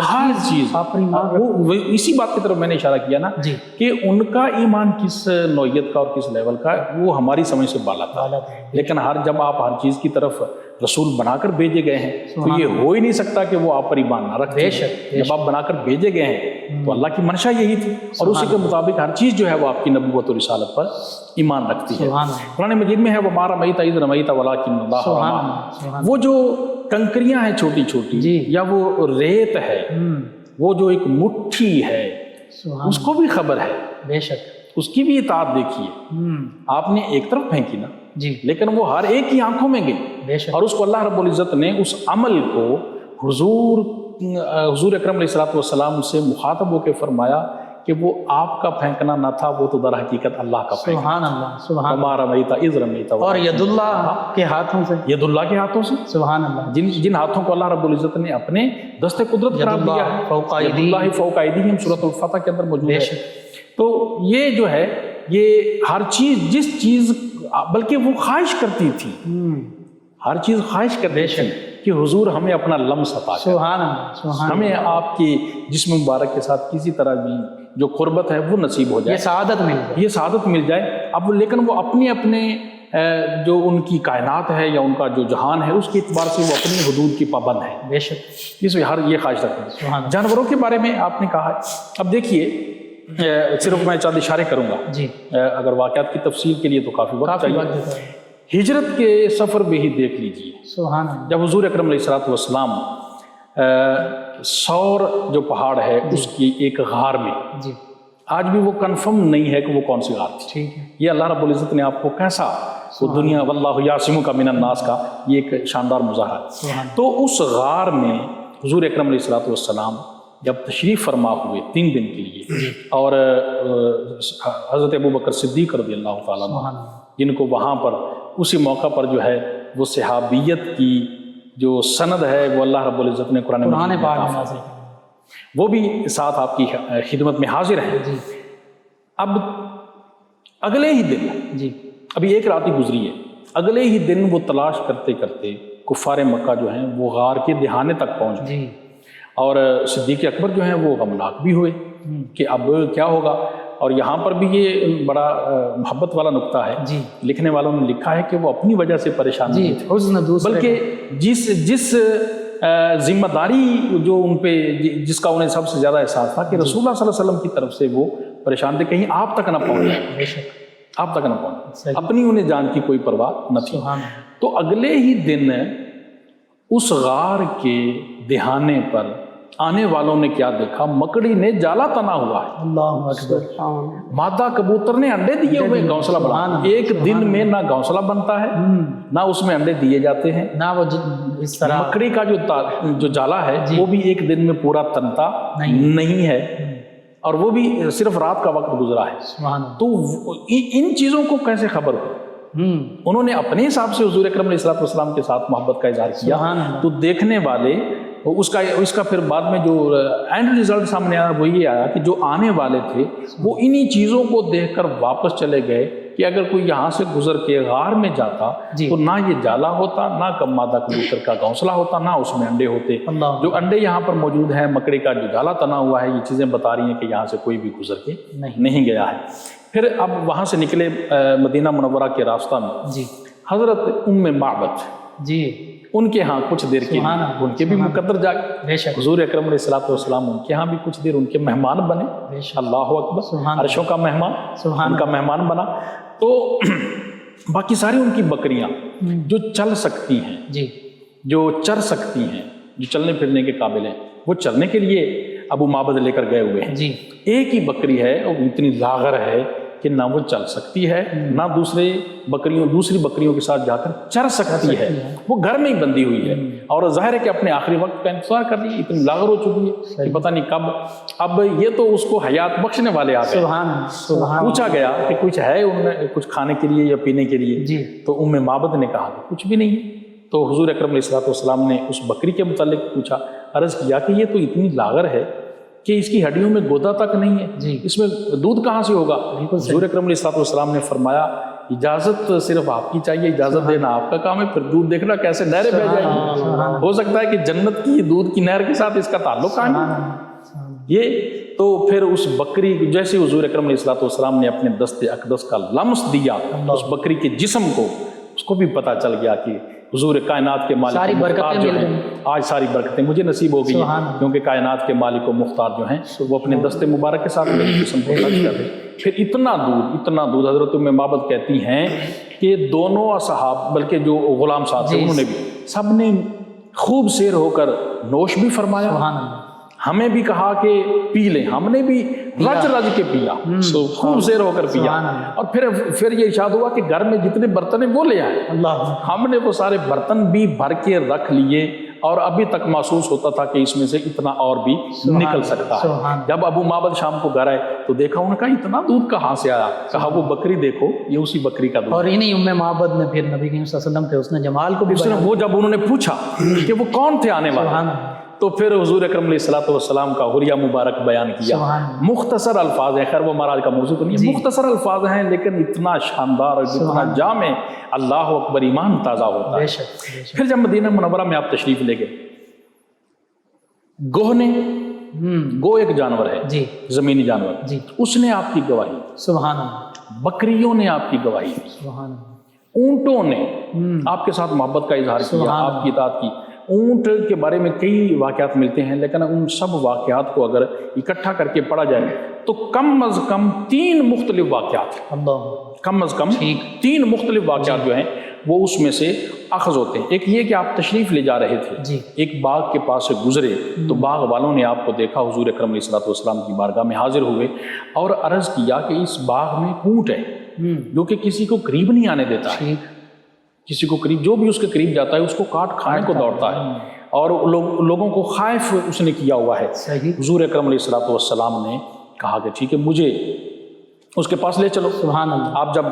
چیز آپ پر ایمان وہ اسی بات کی طرف میں نے اشارہ کیا نا جی کہ ان کا ایمان کس نوعیت کا اور کس لیول کا ہے وہ ہماری سمجھ سے بالا تھا، لیکن جب آپ ہر چیز کی طرف رسول بنا کر بھیجے گئے ہیں تو یہ ہو ہی نہیں سکتا کہ وہ آپ پر ایمان نہ رکھتے۔ جب آپ بنا کر بھیجے گئے ہیں تو اللہ کی منشا یہی تھی اور اسی کے مطابق ہر چیز جو ہے وہ آپ کی نبوت و رسالت پر ایمان رکھتی ہے۔ قرآن مجید میں ہے وَمَا رَمَيْتَ إِذْ رَمَيْتَ وَلَٰكِنَّ اللَّهَ رَمَىٰ۔ وہ جو کنکریاں ہیں چھوٹی چھوٹی یا وہ ریت ہے، وہ جو ایک مٹھی ہے، اس کو بھی خبر ہے، بے شک اس کی بھی اطاعت دیکھیے۔ آپ نے ایک طرف پھینکی نا جی، لیکن وہ ہر ایک کی آنکھوں میں گئی بے شک، اور اس کو اللہ رب العزت نے اس عمل کو حضور اکرم علیہ الصلوۃ والسلام سے مخاطب ہو کے فرمایا کہ وہ آپ کا پھینکنا نہ تھا، وہ تو در حقیقت اللہ کا پھینکنا۔ سبحان اللہ، سبحان وَمَا رَمَيْتَ إِذْ رَمَيْتَ اور ید اللہ کے ہاتھوں سے، ید اللہ کے ہاتھوں سے، سبحان اللہ، جن ہاتھوں کو اللہ رب العزت نے اپنے دست قدرت قرار دیا ہے، فوق ید اللہ فوق ایدیہم، سورۃ الفتح کے اندر موجود بے ہے۔ شک۔ تو یہ جو ہے یہ ہر چیز جس چیز بلکہ وہ خواہش کرتی تھی، ہر چیز خواہش کرتی تھی کہ حضور ہمیں اپنا لمس عطا کریں، سبحان اللہ، سبحان ہمیں آپ کی جسم مبارک کے ساتھ کسی طرح بھی جو قربت ہے وہ نصیب ہو جائے، یہ سعادت مل جائے، یہ سعادت مل جائے۔ اب لیکن وہ اپنے جو ان کی کائنات ہے یا ان کا جو جہان ہے اس کے اعتبار سے وہ اپنی حدود کی پابند ہے، بے شک، اس میں ہر یہ خواہش رکھتے ہیں۔ سبحان اللہ، جانوروں کے بارے میں آپ نے کہا ہے، اب دیکھیے صرف میں چند اشارے کروں گا، جی اگر واقعات کی تفصیل کے لیے تو کافی وقت کافی چاہیے۔ وقت دیتا ہے، ہجرت کے سفر میں ہی دیکھ لیجئے، سبحان اللہ، جب حضور اکرم علیہ الصلوۃ والسلام سور جو پہاڑ ہے اس کی ایک غار میں، جی آج بھی وہ کنفرم نہیں ہے کہ وہ کون سی غار تھی، ٹھیک ہے، یہ اللہ رب العزت نے آپ کو کیسا وہ دنیا واللہ یعصمک من الناس کا یہ ایک شاندار مظاہرہ ہے۔ سبحان تو اس غار میں حضور اکرم علیہ الصلوۃ والسلام جب تشریف فرما ہوئے 3 دن کے لیے، اور حضرت ابوبکر صدیق رضی اللہ تعالیٰ عنہ سبحان اللہ، جن کو وہاں پر اسی موقع پر جو ہے وہ صحابیت کی جو سند ہے وہ اللہ رب العزت نے قرآن قرآن مجید میں پاک عطا میں فرمائی، نازل کیا، وہ بھی ساتھ آپ کی خدمت میں حاضر ہیں۔ جی اب اگلے ہی دن، جی ابھی ایک رات ہی گزری ہے، اگلے ہی دن وہ تلاش کرتے کرتے کفار مکہ جو ہیں وہ غار کے دہانے تک پہنچ گئے، جی اور صدیق اکبر جو ہیں وہ غمناک بھی ہوئے کہ اب کیا ہوگا۔ اور یہاں پر بھی یہ بڑا محبت والا نقطہ ہے، جی لکھنے والوں نے لکھا ہے کہ وہ اپنی وجہ سے پریشان جی نہیں تھے، حزن دوسرے بلکہ جس ذمہ داری جو ان پہ جس کا انہیں سب سے زیادہ احساس تھا کہ رسول اللہ صلی اللہ علیہ وسلم کی طرف سے وہ پریشان تھے کہیں آپ تک نہ پہنچ جائے، بے شک، آپ تک نہ پہنچ صحیح، اپنی انہیں جان کی کوئی پرواہ نہ تھی۔ سبحان اللہ، تو اگلے ہی دن اس غار کے دہانے پر آنے والوں نے کیا دیکھا، مکڑی نے جالا تنا ہوا ہے، اللہ اکبر، مادہ کبوتر نے انڈے دیے ہوئے گھونسلہ بنا، ایک دن میں نہ گھونسلہ بنتا ہے نہ اس میں انڈے دیے جاتے ہیں، نہ وہ اس طرح مکڑی کا جو جالا ہے وہ بھی ایک دن میں پورا تنتا نہیں ہے، اور وہ بھی صرف رات کا وقت گزرا ہے۔ سبحان اللہ، تو ان چیزوں کو کیسے خبر ہو؟ انہوں نے اپنے حساب سے حضور اکرم علیہ الصلوۃ والسلام کے ساتھ محبت کا اظہار کیا، سبحان اللہ، تو دیکھنے والے اس کا پھر بعد میں جو اینڈ رزلٹ سامنے آیا وہ یہ آیا کہ جو آنے والے تھے وہ انہی چیزوں کو دیکھ کر واپس چلے گئے کہ اگر کوئی یہاں سے گزر کے غار میں جاتا تو نہ یہ جالا ہوتا، نہ مادہ کبوتر کا گھونسلہ ہوتا، نہ اس میں انڈے ہوتے۔ جو انڈے یہاں پر موجود ہیں، مکڑی کا جو جالا تنا ہوا ہے، یہ چیزیں بتا رہی ہیں کہ یہاں سے کوئی بھی گزر کے نہیں گیا ہے۔ پھر اب وہاں سے نکلے مدینہ منورہ کے راستہ میں حضرت ام معبد ان کے ہاں کچھ دیر کے ان کے بھی مقدر جا گئے، حضور اکرم علیہ الصلوۃ والسلام ان کے ہاں بھی کچھ دیر ان کے مہمان بنے، اللہ اکبر، عرشوں کا مہمان، ان کا مہمان بنا۔ تو باقی ساری ان کی بکریاں جو چل سکتی ہیں، جو چر سکتی ہیں، جو چلنے پھرنے کے قابل ہیں، وہ چلنے کے لیے ابو معبد لے کر گئے ہوئے ہیں۔ ایک ہی بکری ہے اور اتنی لاغر ہے کہ نہ وہ چل سکتی ہے، نہ دوسری بکریوں کے ساتھ جا کر چر سکتی ہے، وہ گھر میں ہی بندھی ہوئی ہے، اور ظاہر ہے کہ اپنے آخری وقت کا انتظار کر رہی ہے، اتنی لاغر ہو چکی ہے کہ پتہ نہیں کب۔ اب یہ تو اس کو حیات بخشنے والے آ گئے، پوچھا گیا کہ کچھ ہے ان میں کچھ کھانے کے لیے یا پینے کے لیے، تو ام معبد نے کہا کہ کچھ بھی نہیں ہے۔ تو حضور اکرم علیہ الصلوۃ والسلام نے اس بکری کے متعلق پوچھا، عرض کیا کہ یہ تو اتنی لاغر ہے کہ اس کی ہڈیوں میں گودا تک نہیں ہے، اس میں دودھ کہاں سے ہوگا؟ حضور اکرم علیہ الصلوۃ والسلام نے فرمایا اجازت صرف آپ کی چاہیے، اجازت دینا آپ کا کام ہے، پھر دودھ دیکھنا کیسے نہریں بہ جائیں گی، ہو سکتا ہے کہ جنت کی دودھ کی نہر کے ساتھ اس کا تعلق قائم ہے۔ یہ تو پھر اس بکری جیسے حضور اکرم علیہ الصلوۃ والسلام نے اپنے دست اقدس کا لمس دیا اس بکری کے جسم کو، اس کو بھی پتہ چل گیا کہ حضور کائنات کے مالک مختار جو ہیں، آج ساری برکتیں مجھے نصیب ہو گئی ہیں، کیونکہ کائنات کے مالک و مختار جو ہیں وہ اپنے دست مبارک کے ساتھ میرے جسم کو ٹچ کر دیں۔ پھر اتنا دودھ حضرت ام معبد کہتی ہیں کہ دونوں اصحاب بلکہ جو غلام صاحب تھے انہوں نے بھی سب نے خوب سیر ہو کر نوش بھی فرمایا، ہمیں بھی کہا کہ پی لیں، ہم نے بھی رج کے پیا، خوب زیر ہو کر پیا، اور پھر یہ ارشاد ہوا کہ گھر میں جتنے برتن ہیں وہ لے آئے، ہم نے وہ سارے برتن بھی بھر کے رکھ لیے، اور ابھی تک محسوس ہوتا تھا کہ اس میں سے اتنا اور بھی نکل سکتا ہے۔ جب ابو معبد شام کو گھر آئے تو دیکھا، انہوں نے کہا اتنا دودھ کہاں سے آیا؟ کہا وہ بکری دیکھو، یہ اسی بکری کا دودھ۔ اور انہی ام معبد نے پھر نبی کریم صلی اللہ علیہ وسلم کے اس نے جمال کو بھی وہ جب انہوں نے پوچھا کہ وہ کون تھے آنے والے، تو پھر حضور اکرم علیہ الصلوۃ والسلام کا حلیہ مبارک بیان کیا، مختصر الفاظ ہے، خیر وہ ہمارا آج کا موضوع تو نہیں ہے، مختصر الفاز ہیں لیکن اتنا شاندار اور اتنا جامع، اللہ اکبر، ایمان تازہ ہوتا ہے۔ پھر جب مدینہ منورہ میں آپ تشریف لے گئے، گو ایک جانور ہے، زمینی جانور، اس نے آپ کی گواہی، سبحان اللہ، بکریوں نے آپ کی گواہی، سبحان اللہ، اونٹوں نے آپ کے ساتھ محبت کا اظہار کیا، آپ کی اطاعت کی۔ اونٹ کے بارے میں کئی واقعات ملتے ہیں، لیکن ان سب واقعات کو اگر اکٹھا کر کے پڑھا جائے تو کم از کم 3 مختلف واقعات، کم از کم 3 مختلف واقعات جو ہیں وہ اس میں سے اخذ ہوتے ہیں۔ ایک یہ کہ آپ تشریف لے جا رہے تھے، ایک باغ کے پاس سے گزرے تو باغ والوں نے آپ کو دیکھا، حضور اکرم علیہ الصلوۃ والسلام کی بارگاہ میں حاضر ہوئے اور عرض کیا کہ اس باغ میں اونٹ ہے جو کہ کسی کو قریب نہیں آنے دیتا ہے، کسی کو قریب، جو بھی اس کے قریب جاتا ہے اس کو کاٹ کھانے کو دوڑتا ہے، اور لوگوں کو خائف اس نے کیا ہوا ہے۔ حضور اکرم علیہ الصلوۃ والسلام نے کہا کہ ٹھیک ہے، مجھے اس کے پاس لے چلو۔ سبحان اللہ۔ آپ جب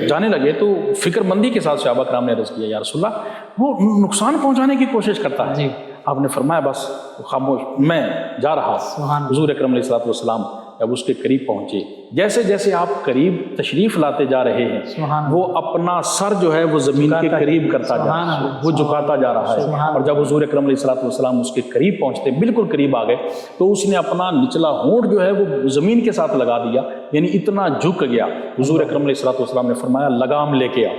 جانے لگے تو فکر مندی کے ساتھ صحابہ کرام نے عرض کیا، یا رسول اللہ وہ نقصان پہنچانے کی کوشش کرتا ہے۔ آپ نے فرمایا بس خاموش، میں جا رہا ہوں۔ حضور اکرم علیہ الصلوۃ والسلام جب اس کے قریب پہنچے، جیسے جیسے آپ قریب تشریف لاتے جا رہے ہیں وہ اپنا سر جو ہے وہ زمین کے قریب کرتا جا رہا ہے، وہ جھکاتا جا رہا ہے، اور جب حضور اکرم علیہ الصلوۃ والسلام اس کے قریب پہنچتے، بالکل قریب آ گئے، تو اس نے اپنا نچلا ہونٹ جو ہے وہ زمین کے ساتھ لگا دیا، یعنی اتنا جھک گیا۔ حضور اکرم علیہ الصلوۃ والسلام نے فرمایا لگام لے کے آؤ،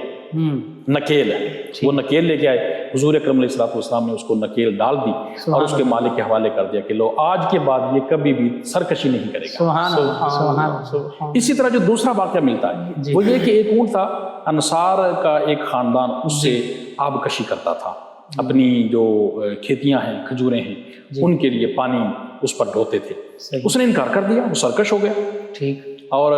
نکیل ہے، وہ نکیل لے کے آئے۔ حضور اکرم علیہ الصلوۃ والسلام نے اس کو نکیل ڈال دی اور اس کے مالک کے حوالے کر دیا کہ لو، آج کے بعد یہ کبھی بھی سرکشی نہیں کرے گا۔ اسی طرح جو دوسرا واقعہ ملتا ہے وہ یہ کہ ایک اونٹ تھا، انصار کا ایک خاندان اس سے آب کشی کرتا تھا، اپنی جو کھیتیاں ہیں، کھجوریں ہیں، ان کے لیے پانی اس پر ڈھوتے تھے۔ اس نے انکار کر دیا، وہ سرکش ہو گیا، اور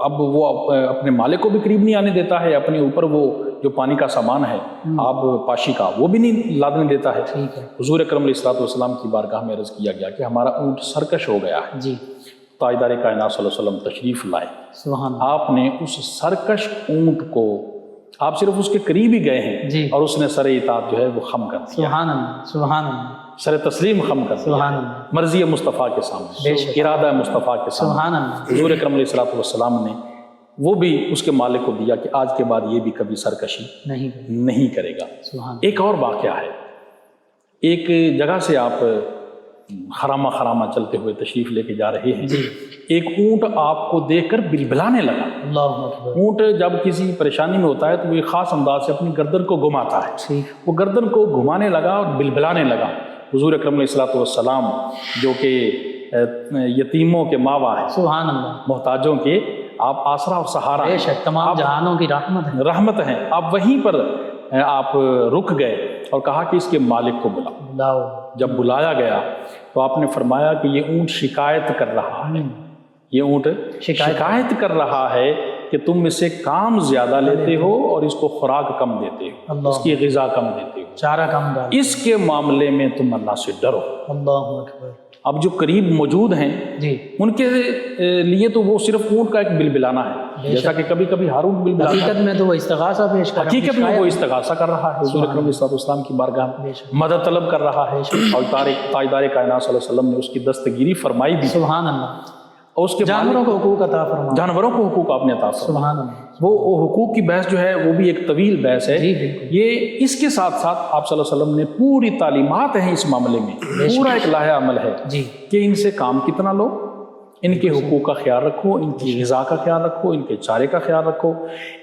اب وہ اپنے مالک کو بھی قریب نہیں آنے دیتا ہے، اپنے اوپر وہ جو پانی کا سامان ہے آب پاشی کا وہ بھی نہیں لادنے دیتا ہے۔ حضور اکرم علیہ الصلوۃ والسلام کی بارگاہ میں عرض کیا گیا کہ ہمارا اونٹ سرکش ہو گیا ہے۔ تاجدار کائنات صلی اللہ علیہ وسلم تشریف لائے، آپ نے اس سرکش اونٹ کو، آپ صرف اس کے قریب ہی گئے ہیں اور اس نے سر اطاعت جو ہے وہ خم کر دیا۔ سبحان اللہ، سبحان اللہ۔ سر تسلیم خم کر دیا، سبحان اللہ، مرضی مصطفیٰ کے سامنے، ارادہ مصطفیٰ کے سامنے سبحان اللہ، حضور اکرم علیہ الصلوۃ والسلام نے وہ بھی اس کے مالک کو دیا کہ آج کے بعد یہ بھی کبھی سرکشی نہیں کرے گا۔ سبحان ایک اور واقعہ ہے، ایک جگہ سے آپ خرامہ چلتے ہوئے تشریف لے کے جا رہے ہیں، ایک اونٹ آپ کو دیکھ کر بلبلانے لگا۔ اللہ اکبر، اونٹ جب کسی پریشانی میں ہوتا ہے تو وہ ایک خاص انداز سے اپنی گردن کو گھماتا ہے، وہ گردن کو گھمانے لگا اور بلبلانے لگا۔ حضور اکرم علیہ الصلوۃ والسلام جو کہ یتیموں کے ماوا ہیں، سبحان اللہ، محتاجوں کے آپ آسرا اور سہارا بے ہیں، شک تمام جہانوں کی رحمت ہیں، آپ وہیں پر آپ رک گئے اور کہا کہ اس کے مالک کو بلا۔ لاؤ، جب بلایا گیا تو آپ نے فرمایا کہ یہ اونٹ شکایت کر رہا ہے، یہ اونٹ شکایت کر رہا ہے کہ تم اس سے کام زیادہ لیتے ہو اور اس کو خوراک کم دیتے ہو، اس کی غذا کم دیتے ہو، چارہ کم ڈال، اس کے معاملے میں تم اللہ سے ڈرو۔ اللہ اکبر، اب جو قریب موجود ہیں ان کے لیے تو وہ صرف اونٹ کا ایک بلبلانا ہے، جیسا کہ کبھی کبھی ہر اونٹ بلبلاتا ہے، حقیقت میں تو وہ استغاثہ پیش کر رہا ہے، حقیقت میں وہ استغاثہ کر رہا ہے، حضور اکرم علیہ الصلوۃ والسلام کی بارگاہ میں مدد طلب کر رہا ہے، اور تاجدار کائنات صلی اللہ علیہ وسلم نے اس کی دستگیری فرمائی بھی، سبحان اللہ، اور اس کے جانوروں کو حقوق عطا فرما، جانوروں کو حقوق آپ نے عطا فرمایا۔ سبحان اللہ، وہ حقوق کی بحث جو ہے وہ بھی ایک طویل بحث ہے، یہ اس کے ساتھ ساتھ آپ صلی اللہ علیہ وسلم نے پوری تعلیمات ہیں اس معاملے میں، پورا ایک لاہ عمل ہے کہ ان سے کام کتنا لو، ان کے حقوق کا خیال رکھو، ان کی غذا کا خیال رکھو، ان کے چارے کا خیال رکھو،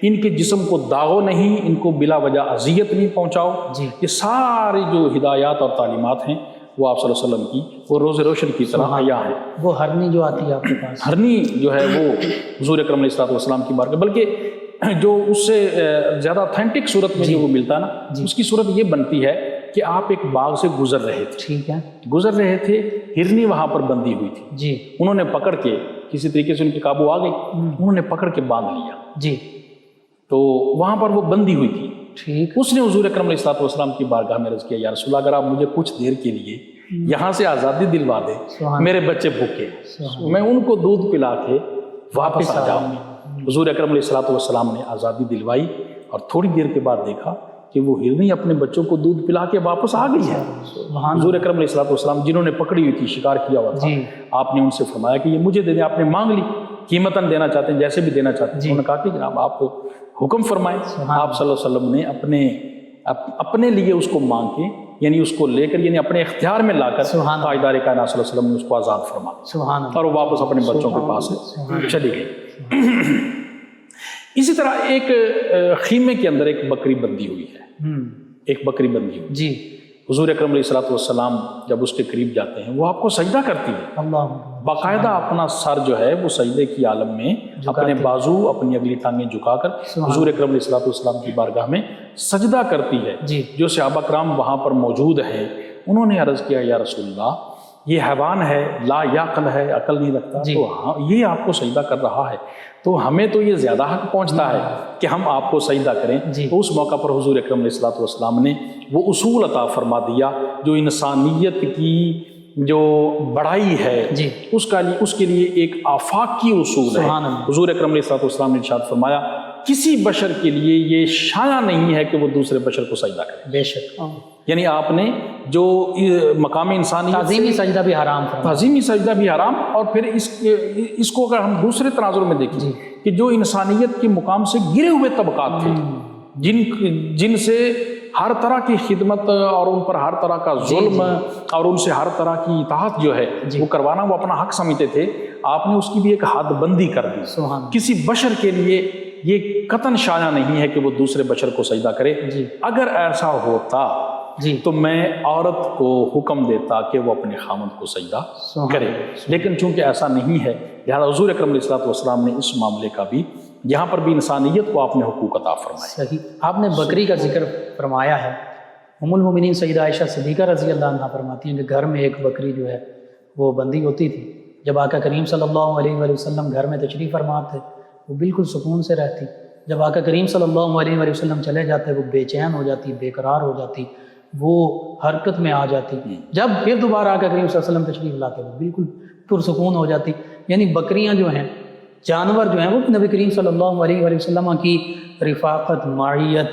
ان کے جسم کو داغو نہیں، ان کو بلا وجہ اذیت نہیں پہنچاؤ، یہ ساری جو ہدایات اور تعلیمات ہیں وہ آپ صلی اللہ علیہ وسلم کی وہ روز روشن کی طرح عیاں ہے۔ وہ ہرنی جو آتی ہے آپ کے پاس، ہرنی جو ہے وہ حضور اکرم علیہ الصلوۃ والسلام کی بارگاہ، بلکہ جو اس سے زیادہ اتھینٹک صورت میں جو وہ ملتا ہے نا، اس کی صورت یہ بنتی ہے کہ آپ ایک باغ سے گزر رہے تھے، ٹھیک ہے، گزر رہے تھے، ہرنی وہاں پر بندھی ہوئی تھی، جی، انہوں نے پکڑ کے کسی طریقے سے ان کے قابو آ گئی، انہوں نے پکڑ کے باندھ لیا، جی، تو وہاں پر وہ بندھی ہوئی تھی، ٹھیک، اس نے حضور اکرم علیہ الصلوۃ والسلام کی بارگاہ میں عرض کیا، یا رسول اللہ اگر آپ مجھے کچھ دیر کے لیے یہاں سے آزادی دلوا دے، میرے بچے بھوکے، میں ان کو دودھ پلا کے واپس آ جاؤں گی۔ حضور اکرم علیہ الصلوۃ والسلام نے آزادی دلوائی اور تھوڑی دیر کے بعد دیکھا کہ وہ ہرنی اپنے بچوں کو دودھ پلا کے واپس آ گئی ہے۔ حضور اکرم علیہ الصلوۃ والسلام جنہوں نے پکڑی ہوئی تھی، شکار کیا ہوا تھا، آپ نے ان سے فرمایا کہ یہ مجھے دے دیں، آپ نے مانگ لی، قیمتاً دینا چاہتے ہیں، جیسے بھی دینا چاہتے ہیں، انہوں نے کہا کہ جناب آپ حکم فرمائیں۔ آپ صلی اللہ علیہ وسلم نے اپنے لیے اس کو مانگ کے، یعنی اس کو لے کر، یعنی اپنے اختیار میں لا کر تاجدار کائنات صلی اللہ علیہ وسلم نے اس کو آزاد فرمایا اور وہ واپس اپنے بچوں کے پاس چلی گئی۔ اسی طرح ایک خیمے کے اندر ایک بکری بندھی ہوئی ہے، ایک بکری بندھی ہوئی، جی، حضور اکرم علیہ الصلوۃ والسلام جب اس کے قریب جاتے ہیں وہ آپ کو سجدہ کرتی ہے، اللہ، باقاعدہ اپنا سر جو ہے وہ سجدے کی عالم میں اپنے بازو، اپنی اگلی ٹانگیں جھکا کر حضور اکرم علیہ الصلوۃ والسلام کی بارگاہ میں سجدہ کرتی ہے۔ جو صحابہ کرام وہاں پر موجود ہیں انہوں نے عرض کیا، یا رسول اللہ یہ حیوان ہے، لا یعقل ہے، عقل نہیں رکھتا، تو ہاں یہ آپ کو سجدہ کر رہا ہے تو ہمیں تو یہ زیادہ حق پہنچتا ہے کہ ہم آپ کو سجدہ کریں۔ تو اس موقع پر حضور اکرم علیہ الصلوۃ والسلام نے وہ اصول عطا فرما دیا جو انسانیت کی جو بڑائی ہے اس کے لیے ایک آفاقی اصول ہے۔ حضور اکرم علیہ الصلوۃ والسلام نے ارشاد فرمایا کسی بشر کے لیے یہ شایع نہیں ہے کہ وہ دوسرے بشر کو سجدہ کرے، بے شک، یعنی آپ نے جو مقام انسانی تعظیمی سجدہ بھی حرام فرمایا، تعظیمی سجدہ بھی حرام، اور پھر اس کو اگر ہم دوسرے تناظر میں دیکھیں کہ جو انسانیت کے مقام سے گرے ہوئے طبقات تھے، جن سے ہر طرح کی خدمت اور ان پر ہر طرح کا ظلم اور ان سے ہر طرح کی اطاعت جو ہے وہ کروانا وہ اپنا حق سمجھتے تھے، آپ نے اس کی بھی ایک حد بندی کر دی۔ کسی بشر کے لیے یہ قطعاً شایع نہیں ہے کہ وہ دوسرے بشر کو سجدہ کرے۔ اگر ایسا ہوتا تو میں عورت کو حکم دیتا کہ وہ اپنے خامند کو سجدہ کرے، لیکن چونکہ ایسا نہیں ہے لہذا حضور اکرم علیہ الصلوۃ والسلام نے اس معاملے کا بھی، یہاں پر بھی انسانیت کو آپ نے حقوق عطا فرمائے۔ صحیح، آپ نے بکری کا ذکر فرمایا ہے، ام المومنین سیدہ عائشہ صدیقہ رضی اللہ عنہا فرماتی ہیں کہ گھر میں ایک بکری جو ہے وہ بندھی ہوتی تھی، جب آقا کریم صلی اللہ علیہ وآلہ وسلم گھر میں تشریف فرما تھے وہ بالکل سکون سے رہتی، جب آقا کریم صلی اللہ علیہ وآلہ وسلم چلے جاتے وہ بے چین ہو جاتی، بے قرار ہو جاتی، وہ حرکت میں آ جاتی، جب پھر دوبارہ آقا کریم صلی اللہ علیہ وسلم تشریف لاتے وہ بالکل پرسکون ہو جاتی۔ یعنی بکریاں جو ہیں، جانور جو ہیں، وہ نبی کریم صلی اللہ علیہ وآلہ وسلم کی رفاقت، معیت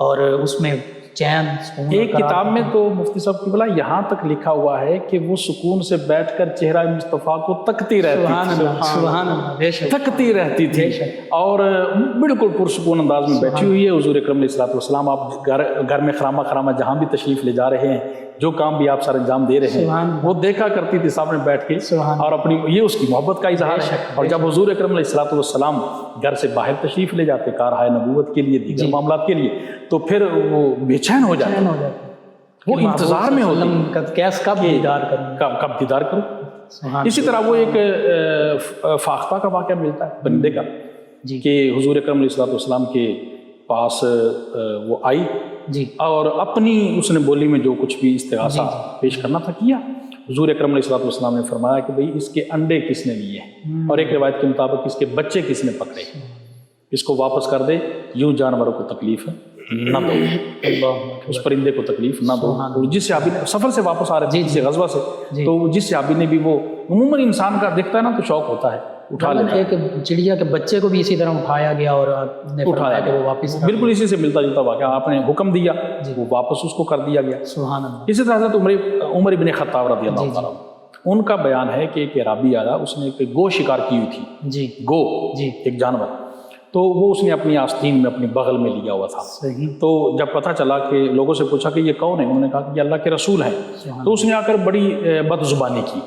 اور اس میں چین سکون ایک کتاب میں تو مفتی صاحب کی بلا یہاں تک لکھا ہوا ہے کہ وہ سکون سے بیٹھ کر چہرہ مصطفیٰ کو تکتی رہتی سبحان اللہ سبحان اللہ بے شک تکتی رہتی تھی اور بالکل پرسکون انداز میں بیٹھی ہوئی ہے حضور اکرم علیہ الصلوۃ والسلام. آپ گھر میں خرامہ جہاں بھی تشریف لے جا رہے ہیں, جو کام بھی آپ سر انجام دے رہے ہیں, وہ دیکھا کرتی تھی سامنے بیٹھ کے اور اپنی یہ اس کی محبت کا اظہار ہے. اور جب حضور اکرم علیہ الصلوۃ والسلام گھر سے باہر تشریف لے جاتے کارہائے نبوت کے لیے, دیگر معاملات کے لیے, تو پھر وہ بے چین ہو جاتے, وہ انتظار میں ہوتے کب دیدار کروں, کب دیدار کروں. اسی طرح وہ ایک فاختہ کا واقعہ ملتا ہے بندے کا کہ حضور اکرم علیہ الصلوۃ والسلام کے پاس وہ آئی اور اپنی اس نے بولی میں جو کچھ بھی استغاثہ پیش کرنا تھا کیا. حضور اکرم علیہ الصلوۃ والسلام نے فرمایا کہ بھئی اس کے انڈے کس نے لیے ہیں, اور ایک روایت کے مطابق اس کے بچے کس نے پکڑے, اس کو واپس کر دے, یوں جانوروں کو تکلیف نہ دو, اس پرندے کو تکلیف نہ دو. اور جس صحابی نے سفر سے واپس آ رہے تھے کسی غزوہ سے, تو جس صحابی نے بھی, وہ عموماً انسان کا دیکھتا ہے نا تو شوق ہوتا ہے, اٹھا لیتا ہے. ایک چڑیا کے بچے کو بھی اسی طرح اٹھایا گیا اور اٹھایا کہ وہ واپس, بالکل اسی سے ملتا جلتا واقعہ. آپ نے حکم دیا, وہ واپس اس کو کر دیا گیا. سبحان اللہ. اسی طرح حضرت عمر ابن خطاب رضی اللہ تعالیٰ ان کا بیان ہے کہ ایک عرابی آیا, اس نے ایک گو شکار کی ہوئی تھی, گو ایک جانور, تو وہ اس نے اپنی آستین میں اپنی بغل میں لیا ہوا تھا. تو جب پتہ چلا کہ لوگوں سے پوچھا کہ یہ کون ہے, انہوں نے کہا کہ یہ اللہ کے رسول ہیں. تو اس نے آ کر بڑی بد زبانی کی.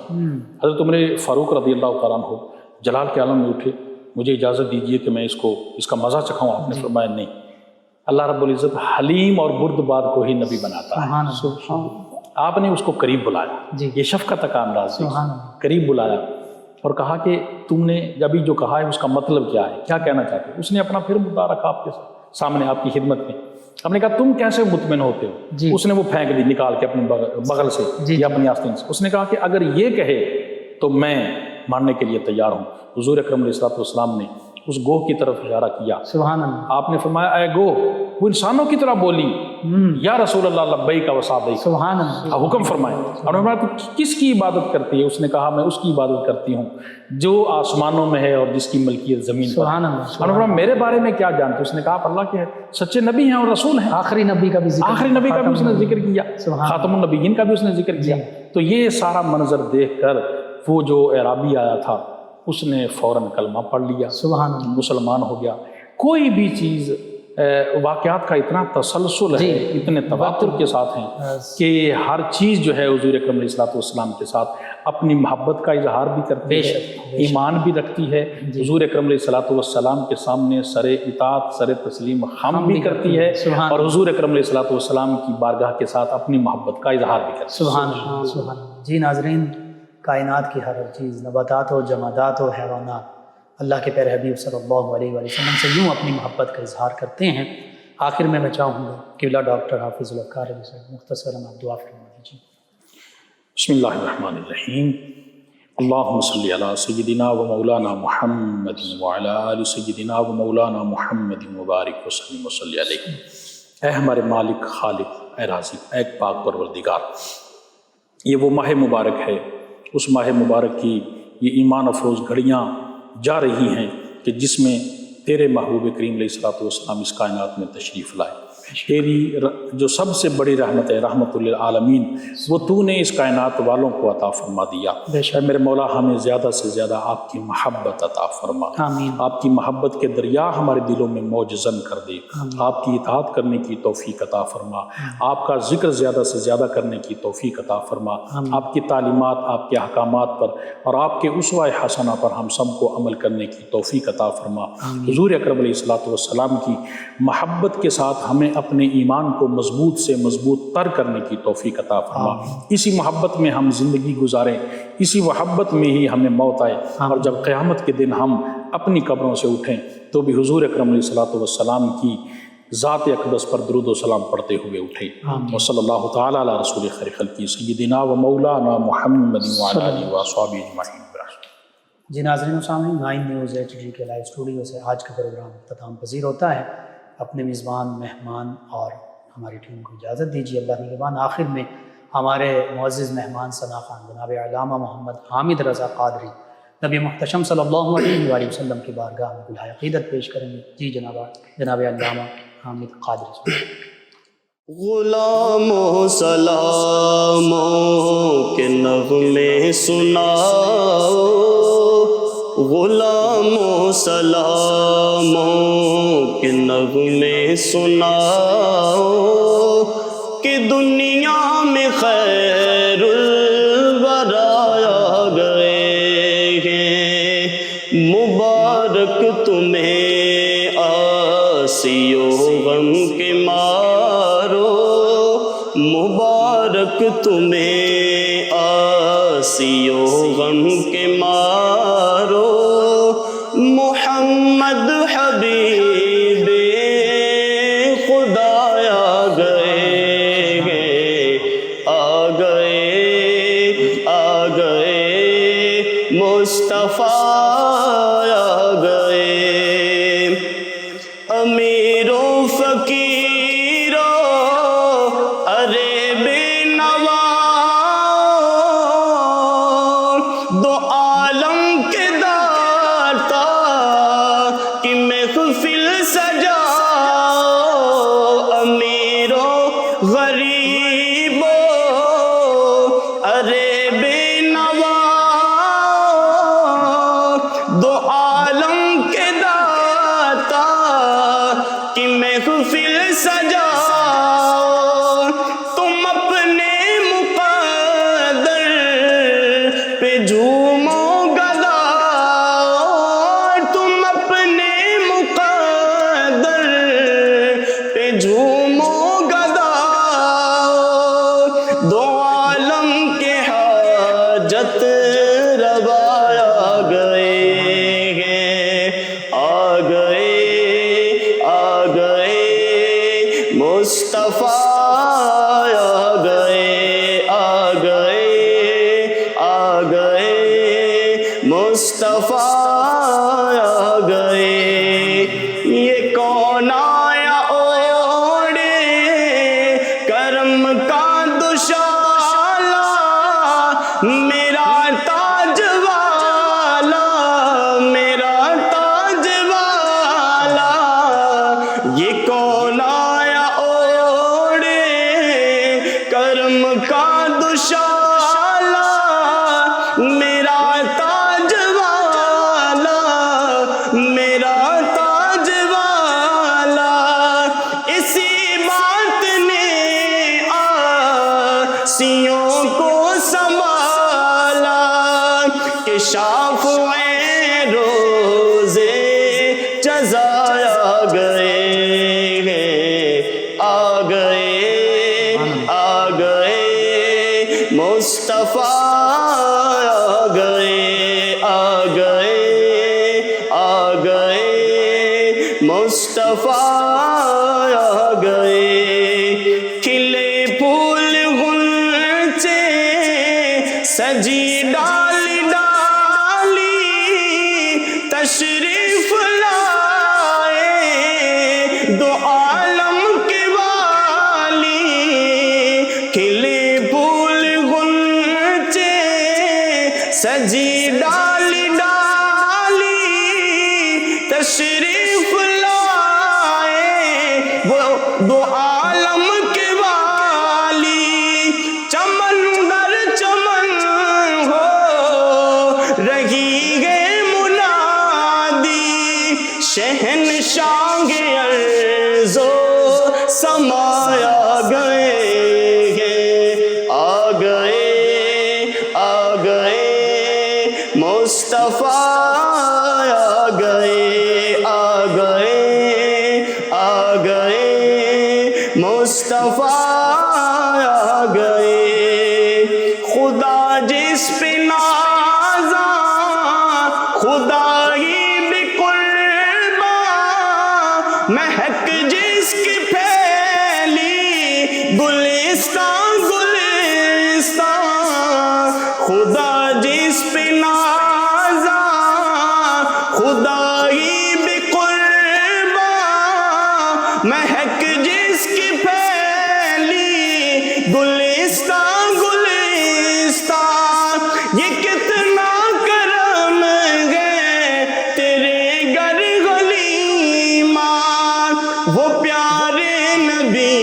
حضرت عمر فاروق رضی اللہ تعالیٰ عنہ جلال کے عالم میں اٹھے, مجھے اجازت دیجیے کہ میں اس کا مزہ چکھاؤں. آپ نے فرمایا نہیں, اللہ رب العزت حلیم اور بردبار کو ہی نبی بناتا ہے. آپ نے اس کو قریب بلایا, یہ شفقت کا انداز, قریب بلایا اور کہا کہ تم نے ابھی جو کہا ہے اس کا مطلب کیا ہے, کیا کہنا چاہتے ہو. اس نے اپنا پھر مدعا رکھا آپ کے سامنے, آپ کی خدمت میں. آپ نے کہا تم کیسے مطمئن ہوتے ہو. اس نے وہ پھینک دی نکال کے اپنی بغل سے یا اپنی آستین سے. اس نے کہا کہ اگر یہ کہے تو میں ماننے کے لیے تیار ہوں. حضور اکرم علیہ الصلوۃ والسلام نے اس گوہ کی طرف اشارہ کیا. سبحان اللہ. آپ نے فرمایا اے گوہ, وہ انسانوں کی طرح بولی, یا رسول اللہ لبیک و سعدیک. سبحان اللہ. حکم فرمائے. اور نے فرمایا تو کس کی عبادت کرتی ہے. اس نے کہا میں اس کی عبادت کرتی ہوں جو آسمانوں میں ہے اور جس کی ملکیت زمین پر. سبحان اللہ. اور نے فرمایا میرے بارے میں کیا جانتے. اس نے کہا آپ اللہ کے سچے نبی ہیں اور رسول ہیں. آخری نبی کا بھی ذکر, آخری نبی کا بھی اس نے ذکر کیا, خاتم النبیین کا بھی اس نے ذکر کیا. تو یہ سارا منظر دیکھ کر وہ جو اعرابی آیا تھا اس نے فوراً کلمہ پڑھ لیا, سبحان اللہ, مسلمان ہو گیا. کوئی بھی چیز واقعات کا اتنا تسلسل ہے, اتنے تواتر کے ساتھ ہیں کہ ہر چیز جو ہے حضور اکرم علیہ الصلوۃ والسلام کے ساتھ اپنی محبت کا اظہار بھی کرتی ہے, ایمان بھی رکھتی ہے. حضور اکرم علیہ الصلوۃ والسلام کے سامنے سر اطاعت سر تسلیم خم بھی کرتی ہے, اور حضور اکرم علیہ الصلوۃ والسلام کی بارگاہ کے ساتھ اپنی محبت کا اظہار بھی کرتی ہے. سبحان اللہ, سبحان اللہ. جی ناظرین, کائنات کی ہر چیز, نباتات ہو, جمادات ہو, حیوانات, اللہ کے پیارے حبیب صلی اللہ علیہ وآلہ وسلم سے یوں اپنی محبت کا اظہار کرتے ہیں. آخر میں چاہوں گا کہ ڈاکٹر حافظ الافکار علی صاحب مختصراً آپ دعا فرما دیجیے. بسم اللہ الرحمن الرحیم. اللہم صلی علی سیدنا و مولانا محمد وعلی آل سیدنا و مولانا محمد مبارک وسلم وصلی علیہ. اے ہمارے مالک, خالق, اے رازق, اے پاک پروردگار, یہ وہ ماہ مبارک ہے, اس ماہ مبارک کی یہ ایمان افروز گھڑیاں جا رہی ہیں کہ جس میں تیرے محبوب کریم علیہ الصلوۃ والسلام اس کائنات میں تشریف لائے. تیری جو سب سے بڑی رحمت ہے, رحمت للعالمین, وہ تو نے اس کائنات والوں کو عطا فرما دیا. اے میرے مولا, ہمیں زیادہ سے زیادہ آپ کی محبت عطا فرما. آپ کی محبت کے دریا ہمارے دلوں میں موج زن کر دے. آپ کی اطاعت کرنے کی توفیق عطا فرما. آپ کا ذکر زیادہ سے زیادہ کرنے کی توفیق عطا فرما. آپ کی تعلیمات, آپ کے احکامات پر اور آپ کے اسوہ حسنہ پر ہم سب کو عمل کرنے کی توفیق عطا فرما. حضور اکرم علیہ الصلوۃ والسلام کی محبت کے ساتھ ہمیں اپنے ایمان کو مضبوط سے مضبوط تر کرنے کی توفیق عطا فرما. اسی محبت میں ہم زندگی گزاریں, اسی محبت میں ہی ہمیں موت آئے, اور جب قیامت کے دن ہم اپنی قبروں سے اٹھیں تو بھی حضور اکرم علیہ الصلوۃ والسلام کی ذات اقدس پر درود و سلام پڑھتے ہوئے اٹھیں. وصلی اللہ تعالیٰ علی رسول خیر خلقہ سیدنا و مولانا محمد وعلی آلہ وصحبہ اجمعین. جی ناظرین و سامعین, 9 نیوز HD کے لائیو اسٹوڈیو سے آج کا پروگرام اختتام پذیر ہوتا ہے. اپنے میزبان, مہمان اور ہماری ٹیم کو اجازت دیجیے. اللہ نگہبان. آخر میں ہمارے معزز مہمان ثنا خان جناب علامہ محمد حامد رضا قادری نبی محتشم صلی اللہ علیہ وآلہ وسلم کی بارگاہ میں گلہائے عقیدت پیش کریں گے. جی جناب علامہ حامد قادری. غلاموں سلاموں کے نغمے سناؤ، غلاموں سلاموں کے نغمے سناؤ، کہ دنیا میں خیر الورا آ گئے ہیں، مبارک تمہیں آسی و غم کے مارو، مبارک تمہیں آسی و غم کے مارو، محمد حبیب خدا آ گئے ہیں، آ گئے آ گئے مصطفیٰ آ گئے، امیر و فقیرو ارے بے نوا، دو عالم کے داتا کی محفل سجاؤ، امیر و غریبو ارے بے نوا، دو عالم کے داتا کی محفل سجاؤ، تم اپنے مقدر پہ جھومو گداؤ، تم اپنے مقدر پہ جھومو گداؤ، دو عالم کے حاجت روا آ گئے ہیں، آ گئے آ گئے مصطفیٰ آ گئے، آ گئے آ گئے مصطفیٰ آ گئے، یہ کون آیا اوڑے کرم کا دوشالہ، میرا تاج والا میرا تاج والا، یہ کون آیا اوڑے کرم کا دوشالہ، میرا تاج والا میرا تاج والا، اسی بات نے آسیوں کو سنبھالا، کہ شافع روزے جزا آ گئے ہیں، آ گئے آ گئے مصطفیٰ آ گئے، آ گئے آ گئے مصطفیٰ آ گئے، کھلے پھول غنچے سجی ڈالی ڈالی، تشریف لائے دو عالم کے والی، کھلے پھول غنچے سجی ڈالی ڈالی، تشریف لائے وہ دو عالم کے والی، چمن در چمن ہو رہی ہے منادی، شہنشاہ ارض و سما آ گئے ہیں، آ گئے آ گئے مصطفیٰ آ گئے، آ گئے آ گئے مصطفیٰ آ گئے، خدا جس پہ نازاں خدا ہی بقرباں، مہک جس کی پھیلی گلستان گلستان، خدا جس پہ نازاں خدا ہی بقرباں، مہک جس کی پھیلی گلستان گلستان، یہ کتنا کرم ہے تیرے گھر غلیمان، وہ پیارے نبی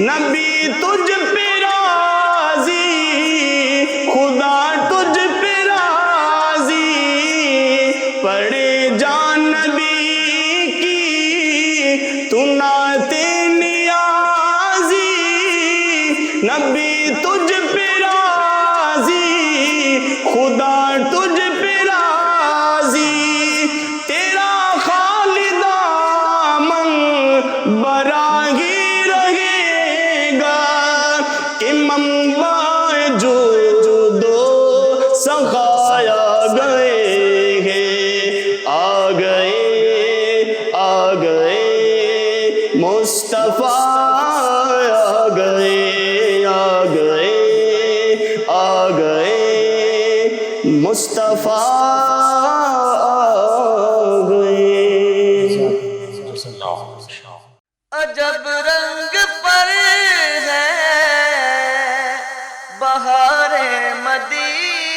نبی تجھ پہ راضی خدا تجھ پہ راضی پڑھے جان نبی کی تو نعت نیازی نبی تجھ پہ راضی خدا تجھ پہ راضی تیرا خالد دامن براہی رہے گا کہ منبع جود و سخایا گئے ہیں آ گئے مصطفیٰ آ گئے مصطفیٰ آ گئے عجب رنگ پر ہے بہار مدینہ